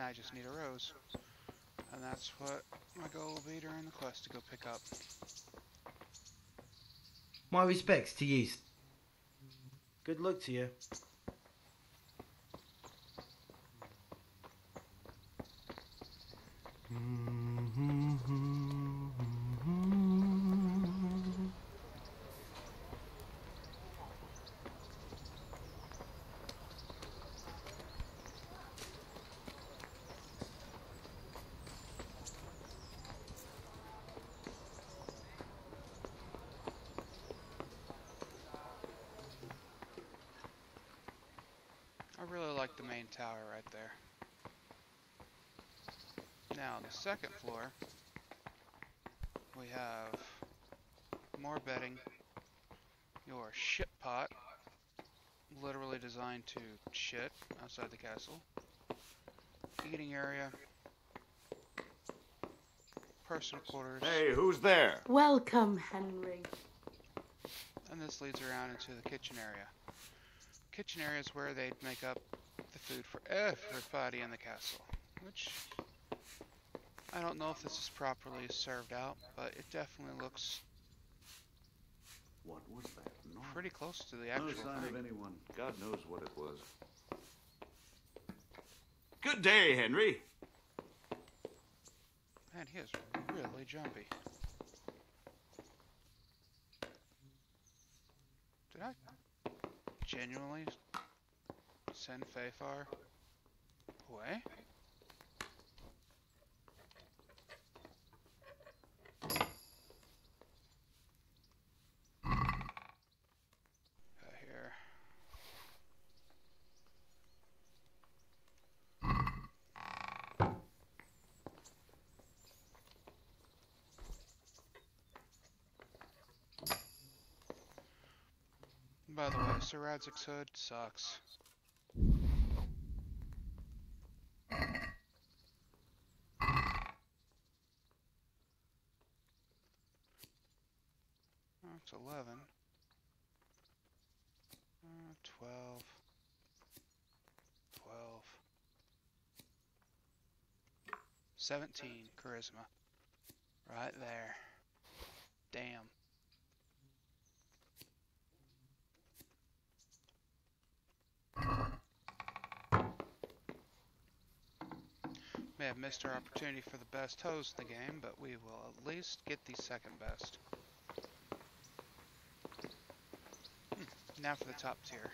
I just need a rose. And that's what my goal will be during the quest, to go pick up. My respects to you. Good luck to you. I really like the main tower right there. Now, on the second floor, we have more bedding, your shit pot, literally designed to shit outside the castle, eating area, personal quarters. Hey, who's there? Welcome, Henry. And this leads around into the kitchen area. Kitchen area is where they'd make up the food for everybody in the castle, which I don't know if this is properly served out, but it definitely looks What was that noise? pretty close to the No actual sign thing. of anyone. God knows what it was. Good day, Henry. Man, he is really jumpy. Did I genuinely send Fafar away? Here. By the way, Sir Radzik's hood sucks. Oh, it's 11. 12. 12. 17 charisma. Right there. Damn. May have missed our opportunity for the best hose in the game, but we will at least get the second best. Now for the top tier.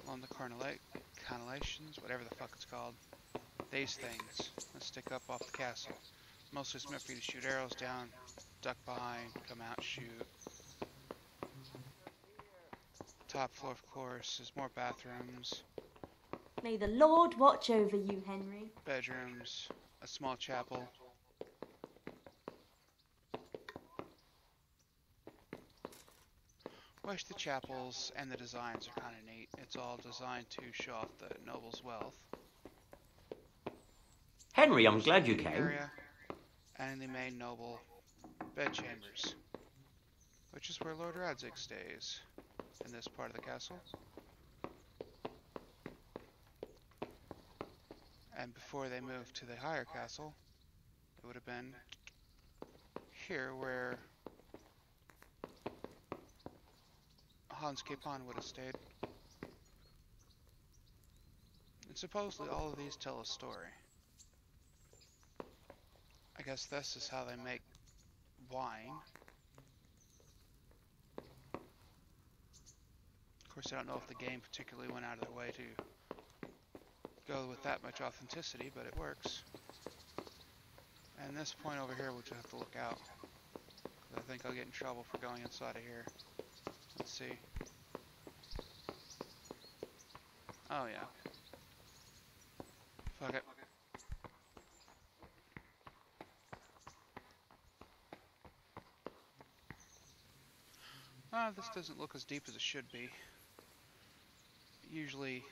On the carnellations, whatever the fuck it's called. These things that stick up off the castle. Mostly it's meant for you to shoot arrows down, duck behind, come out, shoot. Top floor, of course, is more bathrooms, May the Lord watch over you, Henry. bedrooms, a small chapel. Which the chapels and the designs are kind of neat. It's all designed to show off the noble's wealth. Henry, I'm glad you Sleeping came. area and the main noble bedchambers, which is where Lord Radzik stays in this part of the castle. And before they moved to the higher castle, it would have been here where Hans Capon would have stayed. And supposedly all of these tell a story. I guess this is how they make wine. Of course, I don't know if the game particularly went out of their way to go with that much authenticity, but it works. And this point over here, we'll just have to look out. 'Cause I think I'll get in trouble for going inside of here. Let's see. Oh yeah. Fuck it. This doesn't look as deep as it should be. Usually,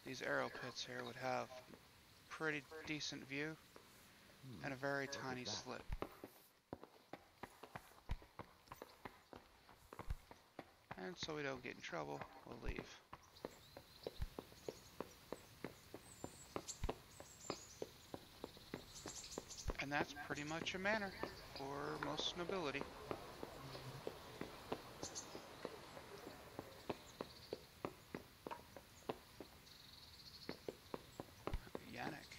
these arrow pits here would have pretty decent view and a very tiny slit. And so we don't get in trouble, we'll leave. that's pretty much a manor for most nobility. Yannick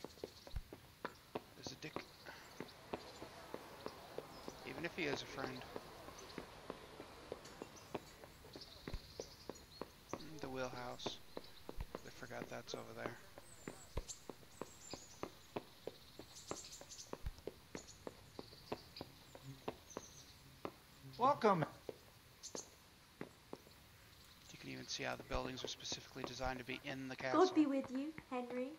is a dick. Even if he is a friend. The wheelhouse. I forgot that's over there. Welcome. You can even see how the buildings are specifically designed to be in the castle. God be with you, Henry.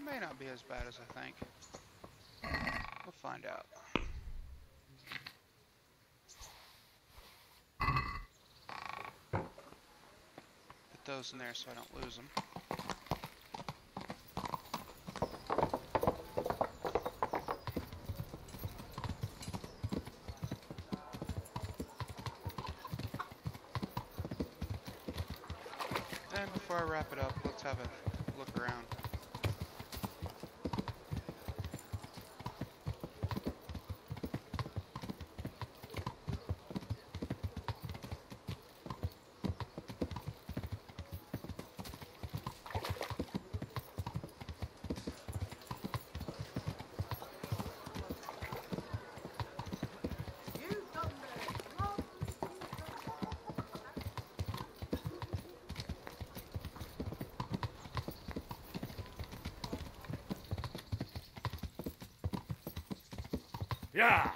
May not be as bad as I think. We'll find out. Put those in there so I don't lose them. And before I wrap it up, let's have a look around. Yeah!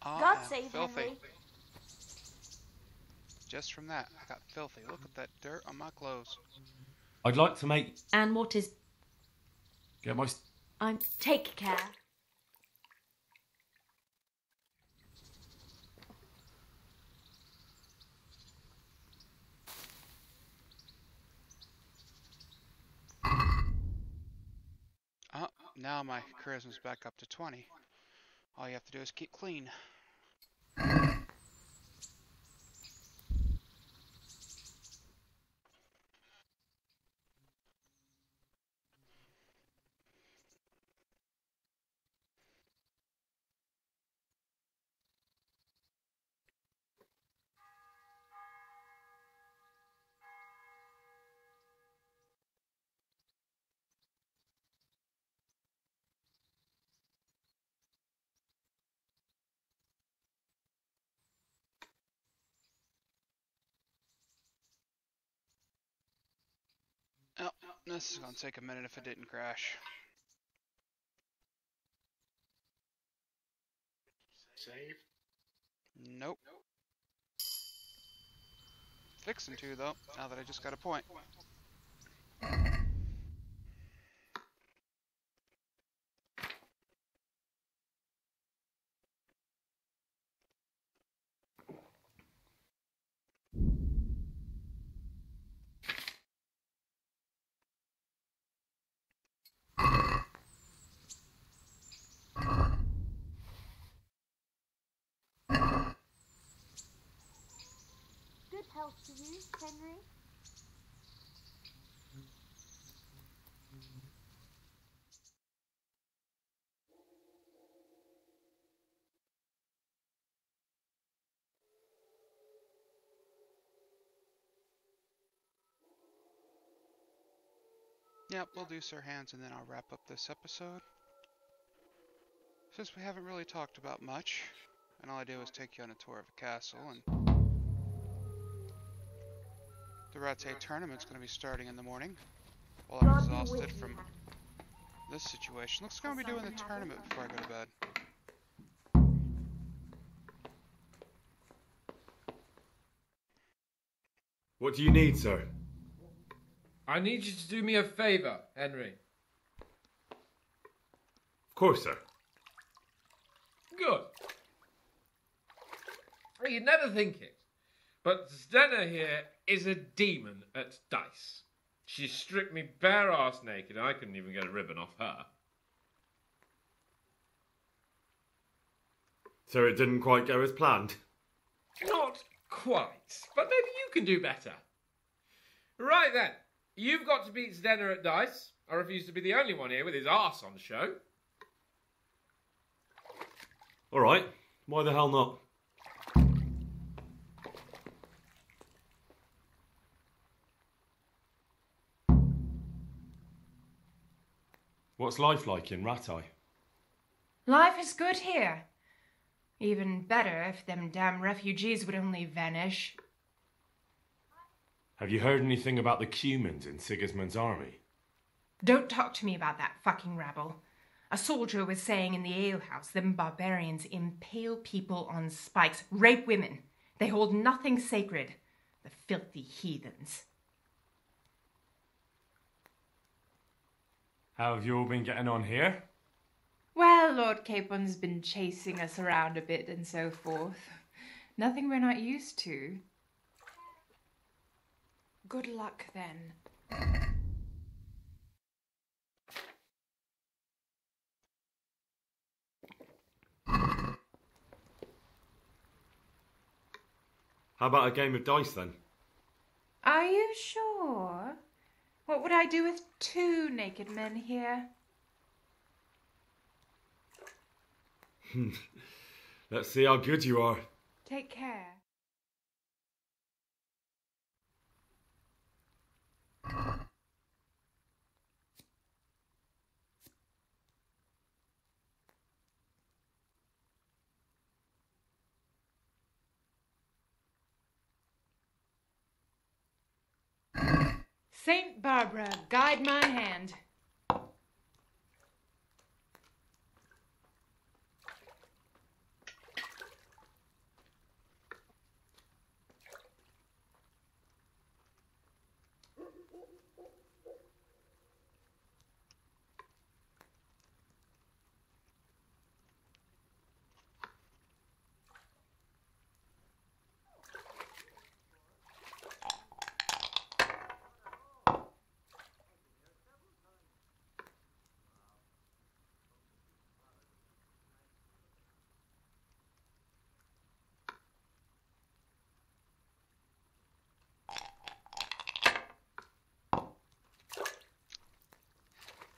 God save filthy. Henry. Just from that, I got filthy. Look at that dirt on my clothes. I'd like to make... And what is... Get my... Take care. Oh, now my charisma's back up to 20. All you have to do is keep clean. Oh, this is gonna take a minute if it didn't crash. Save? Nope. Fixing to, though, now that I just got a point. help to you, Henry? Yep, we'll do Sir Hands and then I'll wrap up this episode. Since we haven't really talked about much, and all I did was take you on a tour of a castle, and the Rattay tournament's going to be starting in the morning. While I'm exhausted from this situation. Looks like I'm going to be doing the tournament before I go to bed. What do you need, sir? I need you to do me a favour, Henry. Of course, sir. Good. You'd never think it, but Stenna here is a demon at dice. She stripped me bare arse naked and I couldn't even get a ribbon off her. So it didn't quite go as planned? Not quite, but maybe you can do better. Right then, you've got to beat Stenna at dice. I refuse to be the only one here with his arse on show. Alright, why the hell not? What's life like in Rattay? Life is good here. Even better if them damn refugees would only vanish. Have you heard anything about the Cumans in Sigismund's army? Don't talk to me about that fucking rabble. A soldier was saying in the alehouse them barbarians impale people on spikes, rape women. They hold nothing sacred. The filthy heathens. How have you all been getting on here? Well, Lord Capon's been chasing us around a bit and so forth. Nothing we're not used to. Good luck, then. How about a game of dice, then? Are you sure? What would I do with 2 naked men here? Let's see how good you are. Take care. Saint Barbara, guide my hand.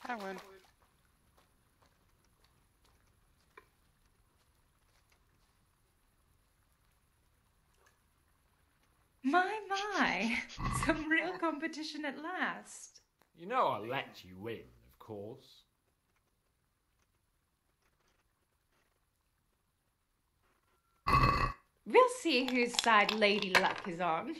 I win. My. Some real competition at last. You know I let you win, of course. We'll see whose side Lady Luck is on.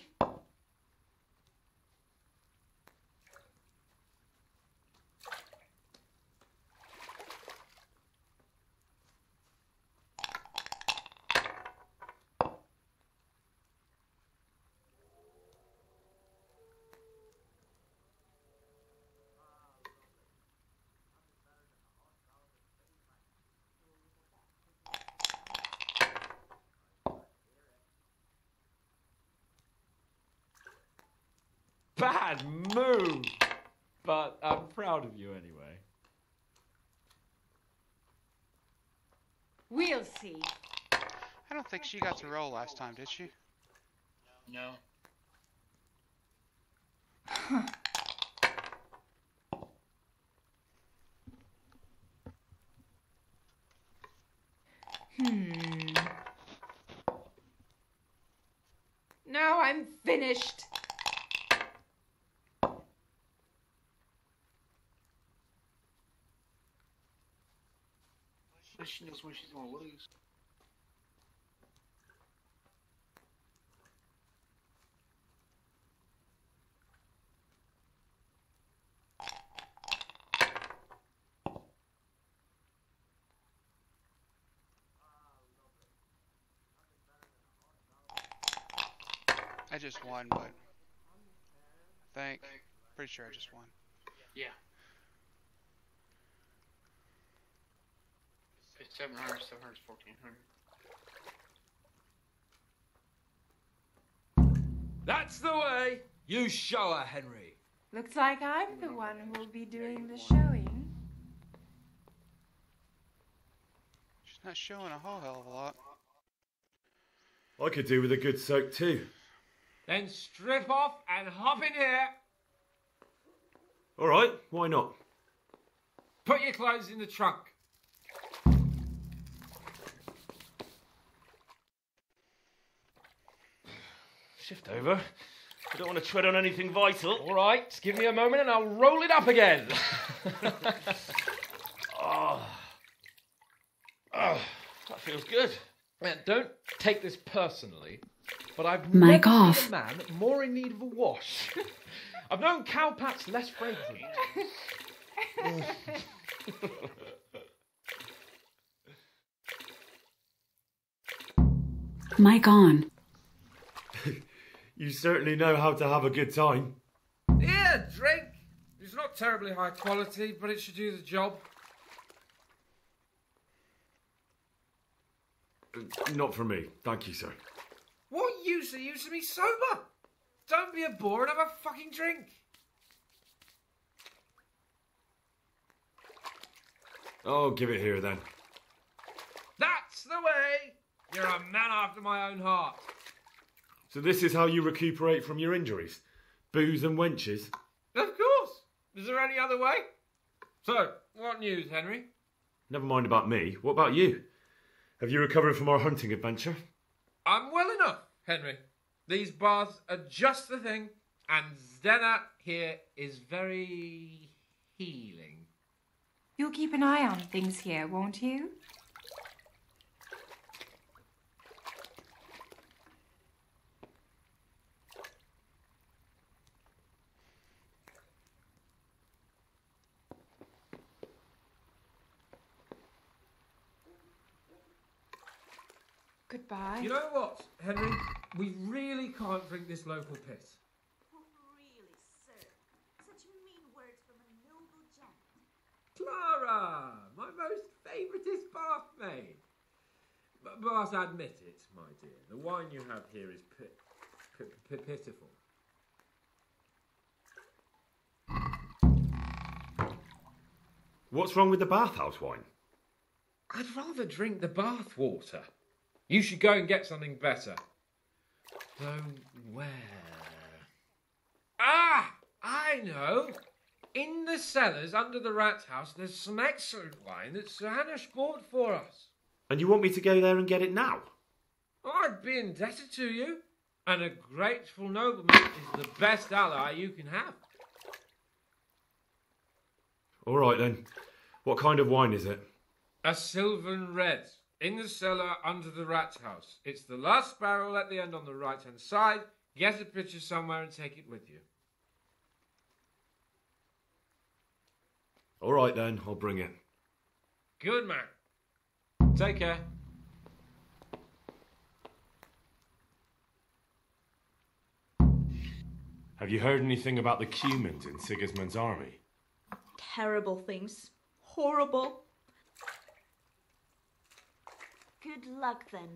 Bad move! But I'm proud of you anyway. We'll see. I don't think she got to roll last time, did she? No. Huh. Now I'm finished. She knows when she's gonna lose. I just won, but pretty sure I just won. Yeah. It's 700, 700, 1400. That's the way. You show her, Henry. Looks like I'm the one who will be doing the showing. She's not showing a whole hell of a lot. I could do with a good soak too. Then strip off and hop in here. All right, why not? Put your clothes in the trunk. Shift over. I don't want to tread on anything vital. All right, just give me a moment and I'll roll it up again. Oh, that feels good. Don't take this personally, but I've Mic never off. seen a man more in need of a wash. I've known cowpats less fragrant. Mic on. You certainly know how to have a good time. Yeah, drink. It's not terribly high quality, but it should do the job. Not for me, thank you, sir. What use are you to me sober? Don't be a bore and have a fucking drink. Oh, give it here then. That's the way. You're a man after my own heart. So this is how you recuperate from your injuries? Booze and wenches? Of course. Is there any other way? So, what news, Henry? Never mind about me. What about you? Have you recovered from our hunting adventure? I'm well enough, Henry. These baths are just the thing, and Zdena here is very healing. You'll keep an eye on things here, won't you? Goodbye. You know what, Henry? We really can't drink this local piss. Really, sir? Such mean words from a noble gentleman. Clara, my most favouriteest bathmaid. But admit it, my dear, the wine you have here is pitiful. What's wrong with the bathhouse wine? I'd rather drink the bath water. You should go and get something better. Though where? Ah! I know! In the cellars under the rat house, there's some excellent wine that Sir Hanish bought for us. And you want me to go there and get it now? I'd be indebted to you. And a grateful nobleman is the best ally you can have. All right then. What kind of wine is it? A Sylvan Red. In the cellar under the rat house. It's the last barrel at the end on the right-hand side. Get a picture somewhere and take it with you. All right then, I'll bring it. Good man. Take care. Have you heard anything about the Cumans in Sigismund's army? Terrible things. Horrible. Good luck then.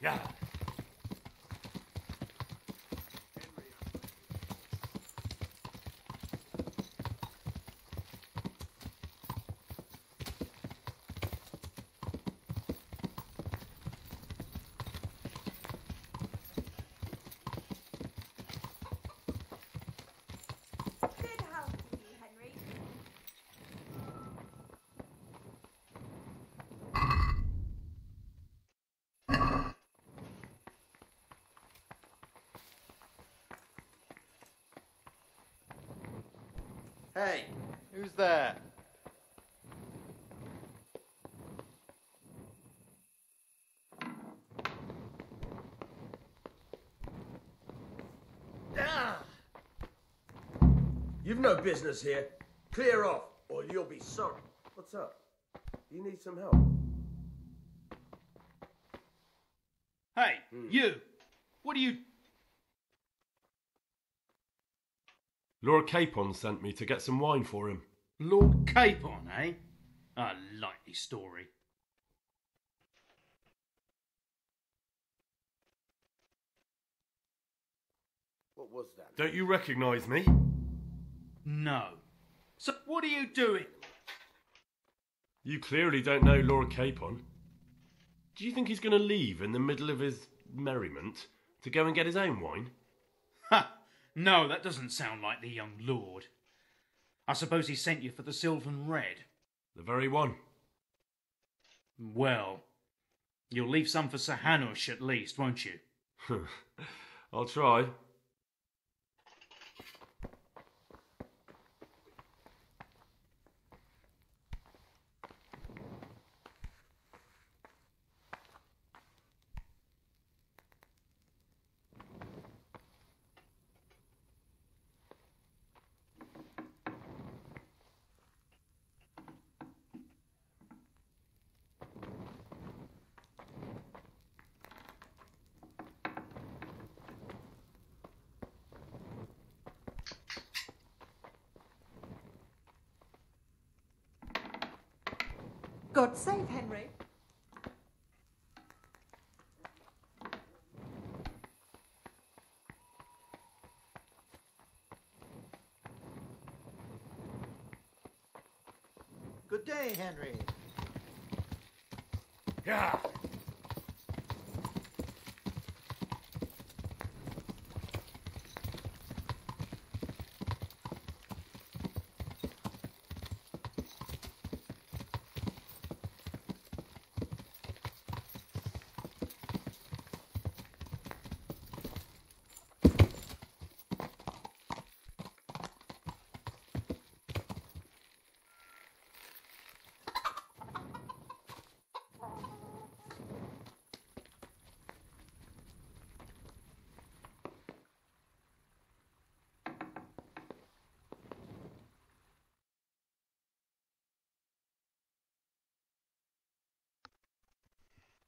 Yeah. Hey, who's there? You've no business here. Clear off, or you'll be sorry. What's up? You need some help? Hey, you! What are you... Lord Capon sent me to get some wine for him. Lord Capon, eh? A likely story. What was that? Don't you recognise me? No. So what are you doing? You clearly don't know Lord Capon. Do you think he's going to leave in the middle of his merriment to go and get his own wine? Ha! No, that doesn't sound like the young lord. I suppose he sent you for the Sylvan Red. The very one. Well, you'll leave some for Sir Hanush at least, won't you? I'll try. God save Henry. Good day, Henry. Yeah.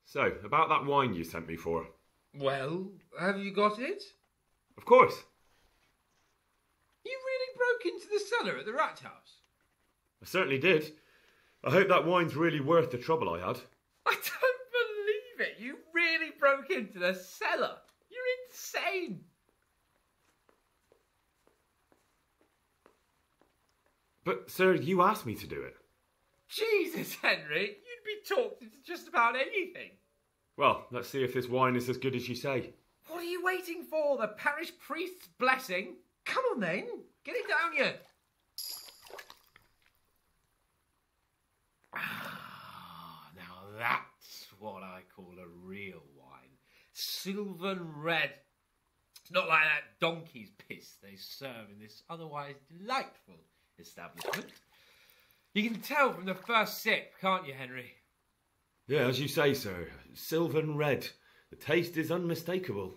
So, about that wine you sent me for. Well, have you got it? Of course. You really broke into the cellar at the Rat House? I certainly did. I hope that wine's really worth the trouble I had. I don't believe it. You really broke into the cellar. You're insane. But, sir, you asked me to do it. Jesus, Henry, you'd be talked into just about anything. Well, let's see if this wine is as good as you say. What are you waiting for? The parish priest's blessing? Come on then, get it down you. Now that's what I call a real wine. Sylvan Red. It's not like that donkey's piss they serve in this otherwise delightful establishment. You can tell from the first sip, can't you, Henry? Yeah, as you say, sir. Sylvan Red. The taste is unmistakable.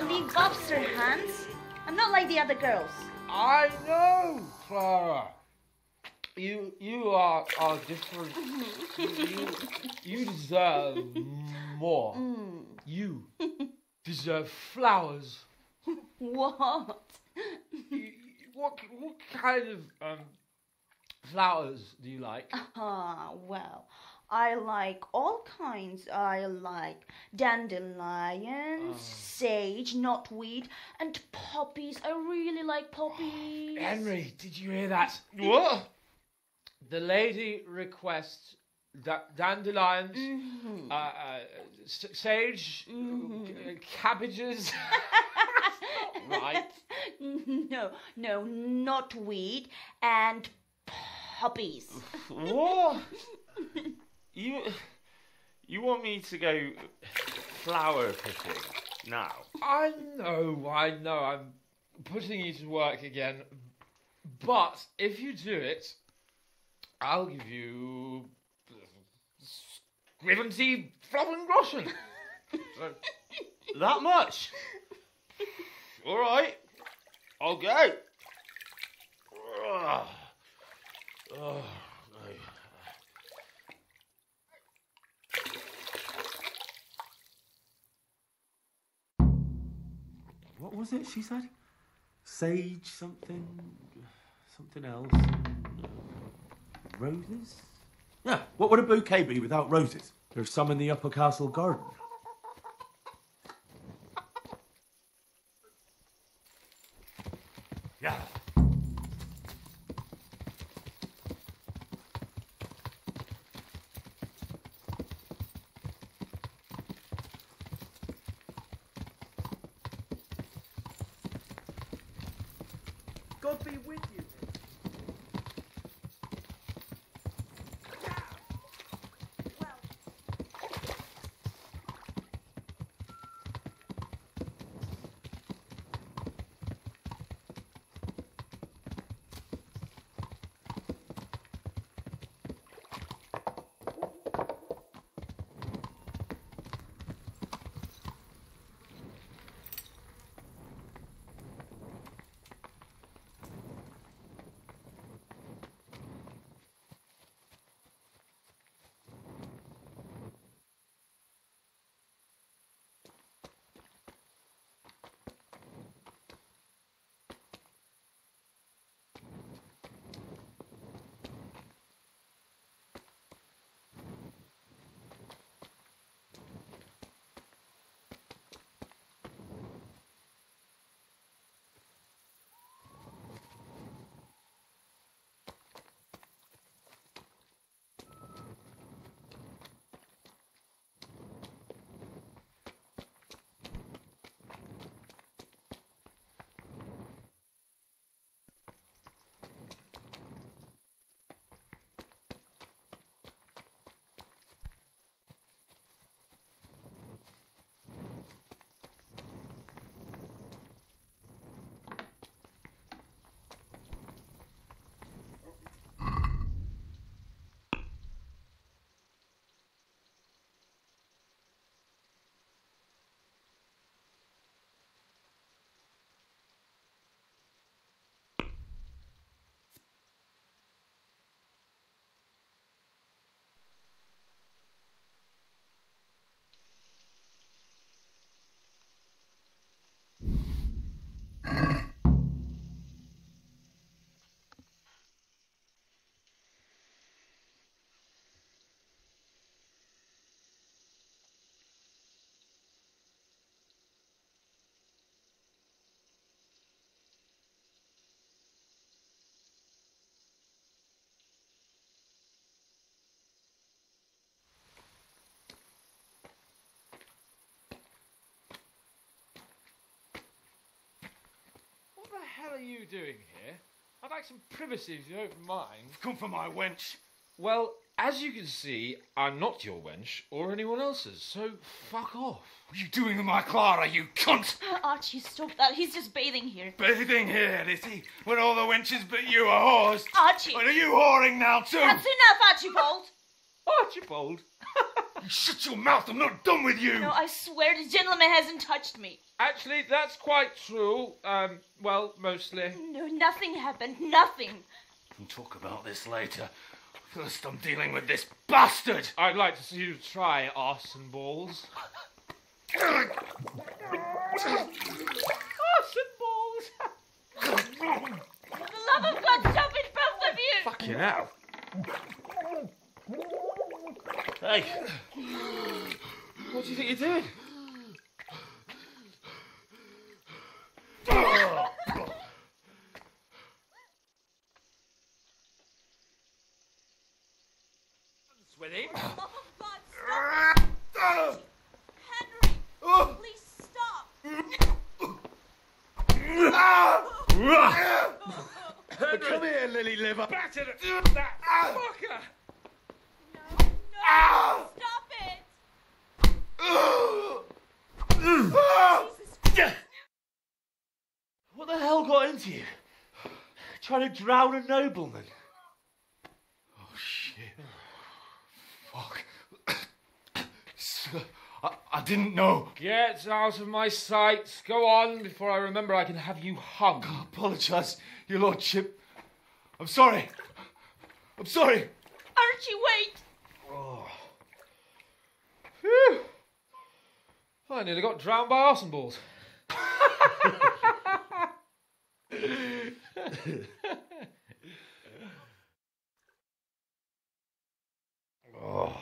Leave off, Sir Hans. I'm not like the other girls. I know, Clara. You are different. You deserve more. You deserve flowers. What? What kind of flowers do you like? Well, I like all kinds. I like dandelions, sage, knotweed, and poppies. I really like poppies. Henry, did you hear that? What? The lady requests dandelions, sage, cabbages. Right. No, knotweed and poppies. What? You want me to go flower picking now? I know. I'm putting you to work again. But if you do it, I'll give you 70 floppen groschen. That much? All right. I'll go. What was it she said? Sage something else. Roses? Yeah, what would a bouquet be without roses? There's some in the upper castle garden. Yeah. God be with you. What the hell are you doing here? I'd like some privacy if you don't mind. Come for my wench. Well, as you can see, I'm not your wench or anyone else's, so fuck off. What are you doing with my Clara, you cunt? Archie, stop that. He's just bathing here. Bathing here, is he? When all the wenches but you are whores. Archie. Well, are you whoring now too? That's enough, Archibald. Archibald? Shut your mouth, I'm not done with you! No, I swear the gentleman hasn't touched me. Actually, that's quite true. Well, mostly. No, nothing happened. Nothing. We'll talk about this later. First, I'm dealing with this bastard! I'd like to see you try arson balls. Arson balls! For the love of God, stop it, both of you! Fucking hell. Hey! What do you think you're doing? For the love of God, stop it! Henry, please stop! Come here, Lily Liver! Batter that fucker! Stop it! What the hell got into you? Trying to drown a nobleman? Oh, shit. Fuck. I didn't know. Get out of my sight. Go on before I remember I can have you hung. I apologise, your lordship. I'm sorry. I'm sorry. Archie, wait! Oh. Phew. I nearly got drowned by arson balls. Oh.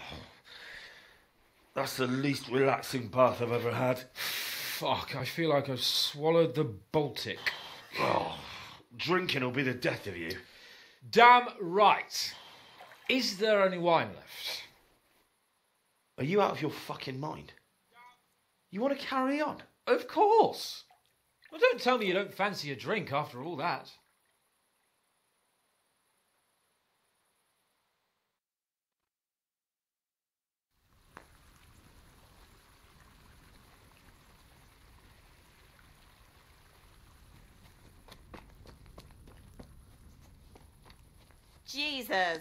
That's the least relaxing bath I've ever had. Fuck, I feel like I've swallowed the Baltic. Oh, drinking will be the death of you. Damn right. Is there any wine left? Are you out of your fucking mind? You want to carry on? Of course. Well, don't tell me you don't fancy a drink after all that. Jesus.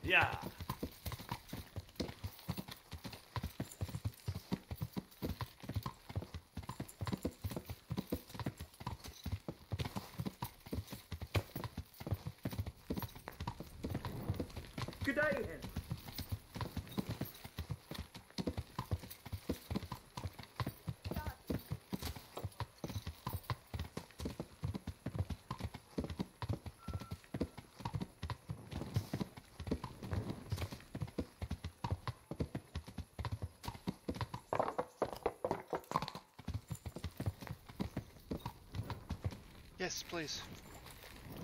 Yeah. Good day, Henry. Yes, please.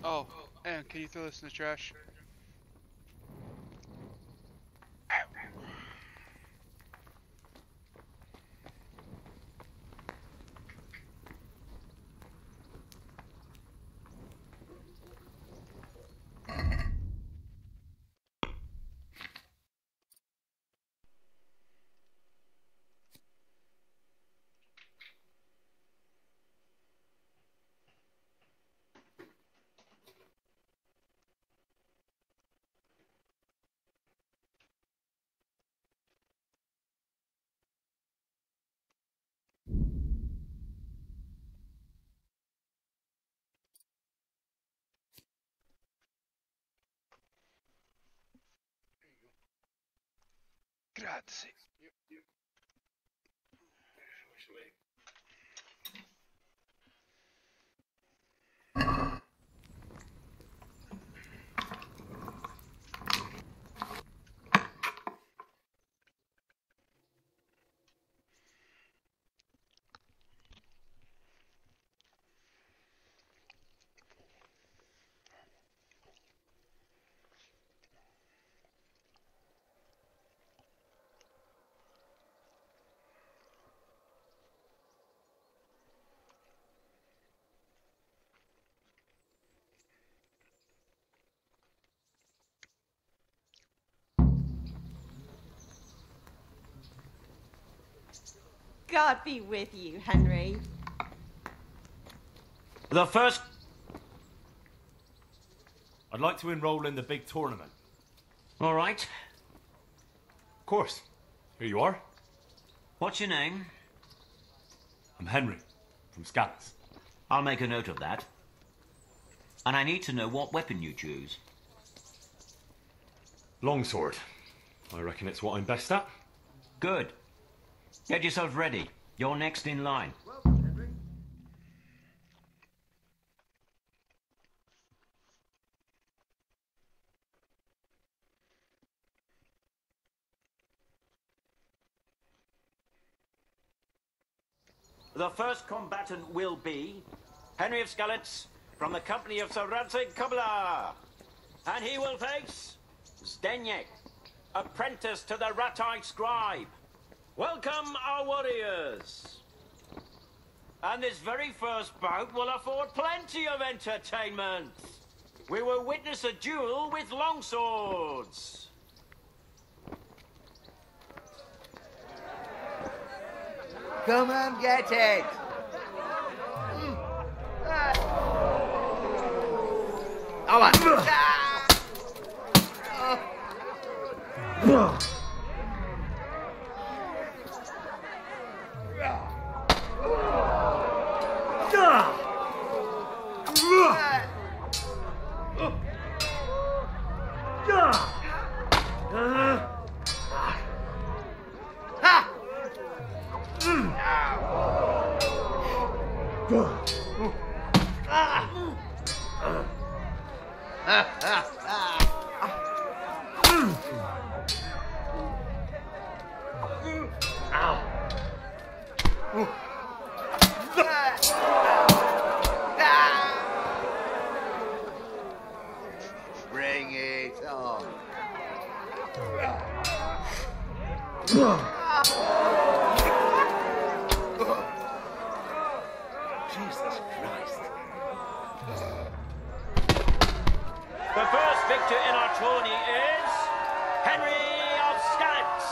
Oh, and can you throw this in the trash? Grazie. God be with you, Henry. The first... I'd like to enroll in the big tournament. All right. Of course. Here you are. What's your name? I'm Henry, from Scats. I'll make a note of that. And I need to know what weapon you choose. Longsword. I reckon it's what I'm best at. Good. Get yourself ready. You're next in line. The first combatant will be Henry of Skalitz from the company of Sir Radzig Kobyla. And he will face Zdeněk, apprentice to the Ratai scribe. Welcome, our warriors. And this very first bout will afford plenty of entertainment. We will witness a duel with longswords. Come and get it! Come on! Bring it on. Jesus Christ. The first victor in our tourney is Henry of Skalitz.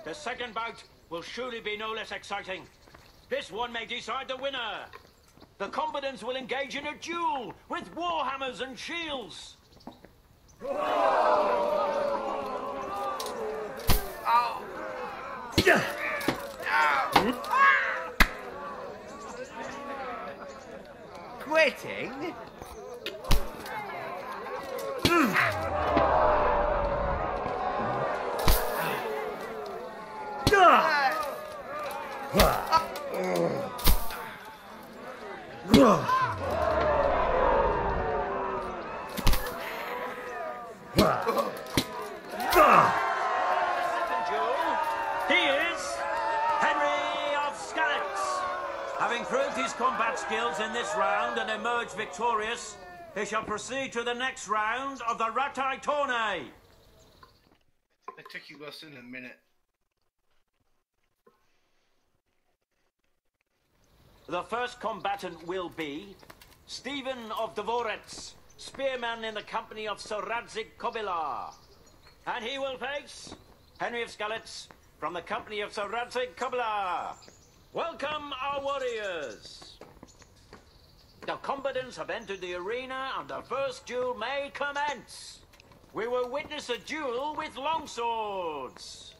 The second bout will surely be no less exciting. This one may decide the winner. The combatants will engage in a duel with warhammers and shields. Oh. Quitting? He is Henry of Skalitz. Having proved his combat skills in this round and emerged victorious, he shall proceed to the next round of the Ratai tourney. It took you less than a minute. The first combatant will be Stephen of Deliverance, spearman in the company of Sir Radzig Kobyla. And he will face Henry of Skalitz from the company of Sir Radzig Kobyla. Welcome, our warriors. The combatants have entered the arena and the first duel may commence. We will witness a duel with longswords.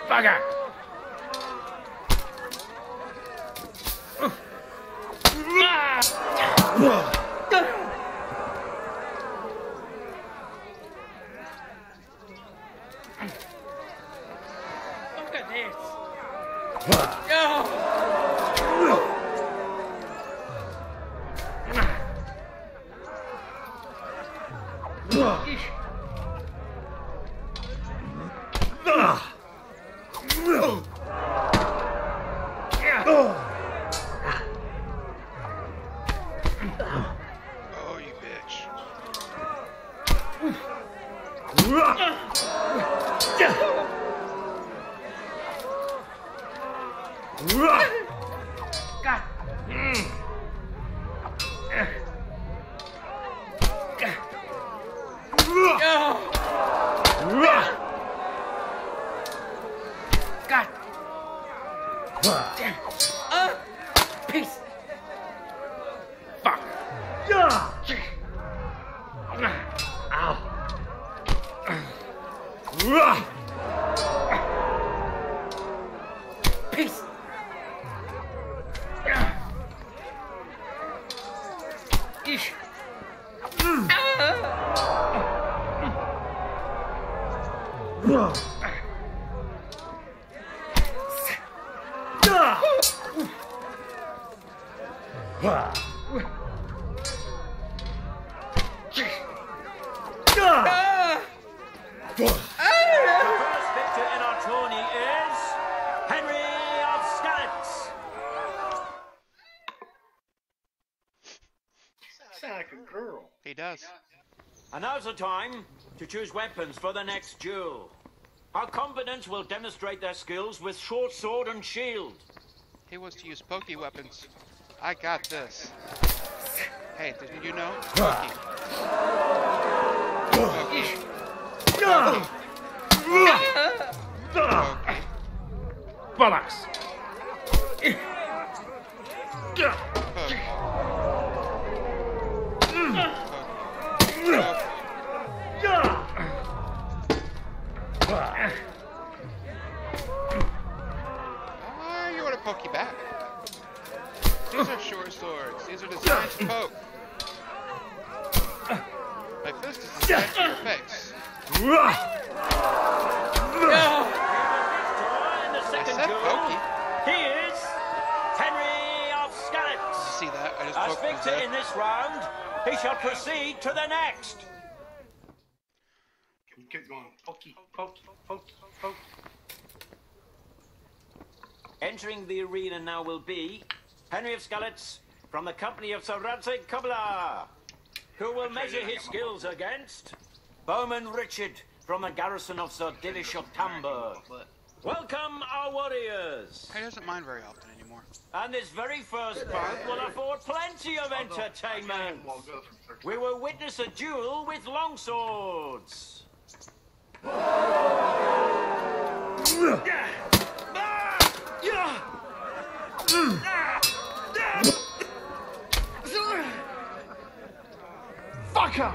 Bugger! Look at this. Oh, you bitch. God. God. Damn. Peace. Fuck. Ow. Peace. Ish. The first victor in our tourney is Henry of Skalitz. Sound like a girl. He does. And now's the time to choose weapons for the next duel. Our combatants will demonstrate their skills with short sword and shield. He wants to use pokey weapons. I got this. Hey, didn't you know? Pokey. Pokey. Pokey. Pokey. Bollocks. You want to poke you back. These are short swords. These are designed to poke. My fist is designed for your face. In the second duel, pokey. he is Henry of Skalitz. You see that? I just As poked his victor head. in this round, he shall proceed to the next. Keep going. Pokey, pokey, pokey, pokey. Entering the arena now will be Henry of Skalitz from the company of Sir Radzig Kubla, who will measure his skills against Bowman Richard from the garrison of Sir Divish of Tamburg. Welcome, our warriors. He doesn't mind very often anymore. And this very first bout will afford plenty of entertainment. We will witness a duel with longswords. Fucker!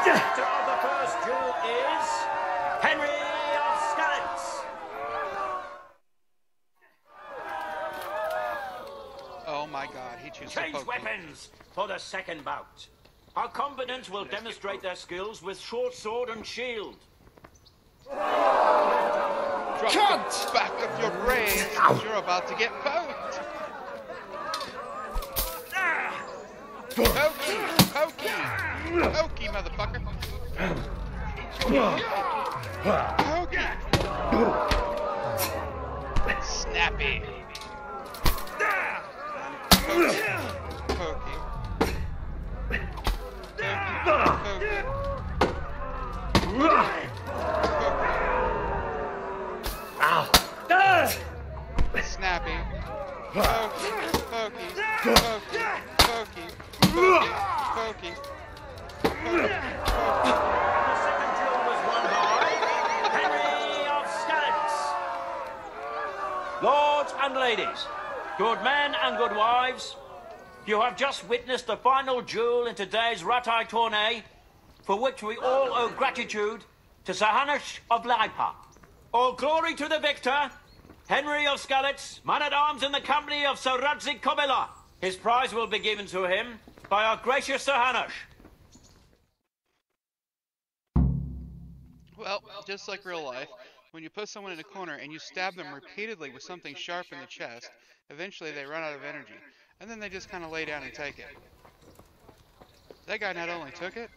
The victor of the first duel is Henry of Skalitz. Oh my god, he chooses Change pokey. weapons for the second bout. Our combatants will demonstrate their skills with short sword and shield. Drop the back of your brain, you're about to get poked. Pokey, pokey, pokey, motherfucker. Pokey. Snappy. Pokey. Pokey. Snappy. Pokey. Pokey. Pokey. Pokey. Pokey. The second duel was won by Henry of Skalitz. Lords and ladies, Good men and good wives, you have just witnessed the final duel in today's Ratai tourney, for which we all owe gratitude to Sir Hanush of Laipa. All glory to the victor, Henry of Skalitz, man-at-arms in the company of Sir Radzik Kobila. His prize will be given to him by our gracious Sir Hanush. Well, just like real life, when you put someone in a corner and you stab them repeatedly with something sharp in the chest, eventually they run out of energy, and then they just kind of lay down and take it. That guy not only took it,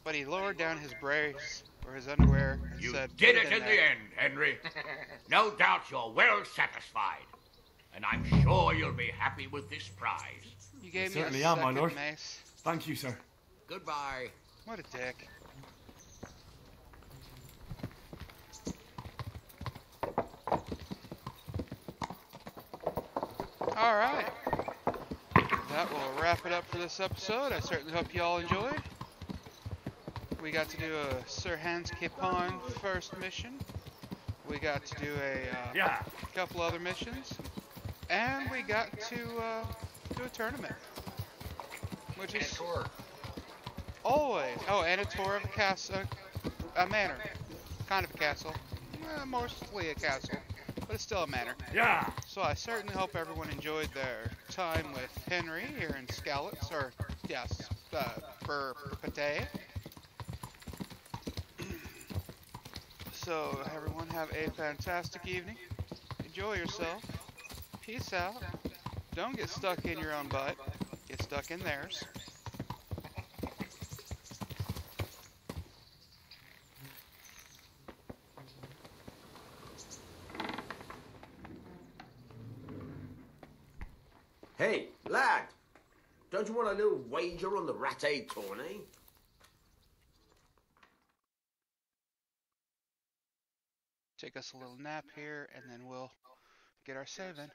but he lowered down his brace or his underwear and You said, did "Put it in there." the end, Henry. No doubt you're well satisfied. And I'm sure you'll be happy with this prize. You gave me Certainly a am, my second, lord. Mace. Thank you, sir. Goodbye. What a dick. Alright. That will wrap it up for this episode. I certainly hope you all enjoyed. We got to do a Sir Hans Capon first mission. We got to do a couple other missions. And we got to do a tournament. Which is always... Oh, and a tour of a castle. A manor. Kind of a castle. Mostly a castle. But it's still a manor. Yeah. So I certainly hope everyone enjoyed their time with Henry here in Skalitz, or yes, Burpate. So everyone have a fantastic evening. Enjoy yourself. Peace out. Don't get stuck in your own butt. Get stuck in theirs. Hey, lad, don't you want a little wager on the Rattay tourney? Take us a little nap here, and then we'll get our save in.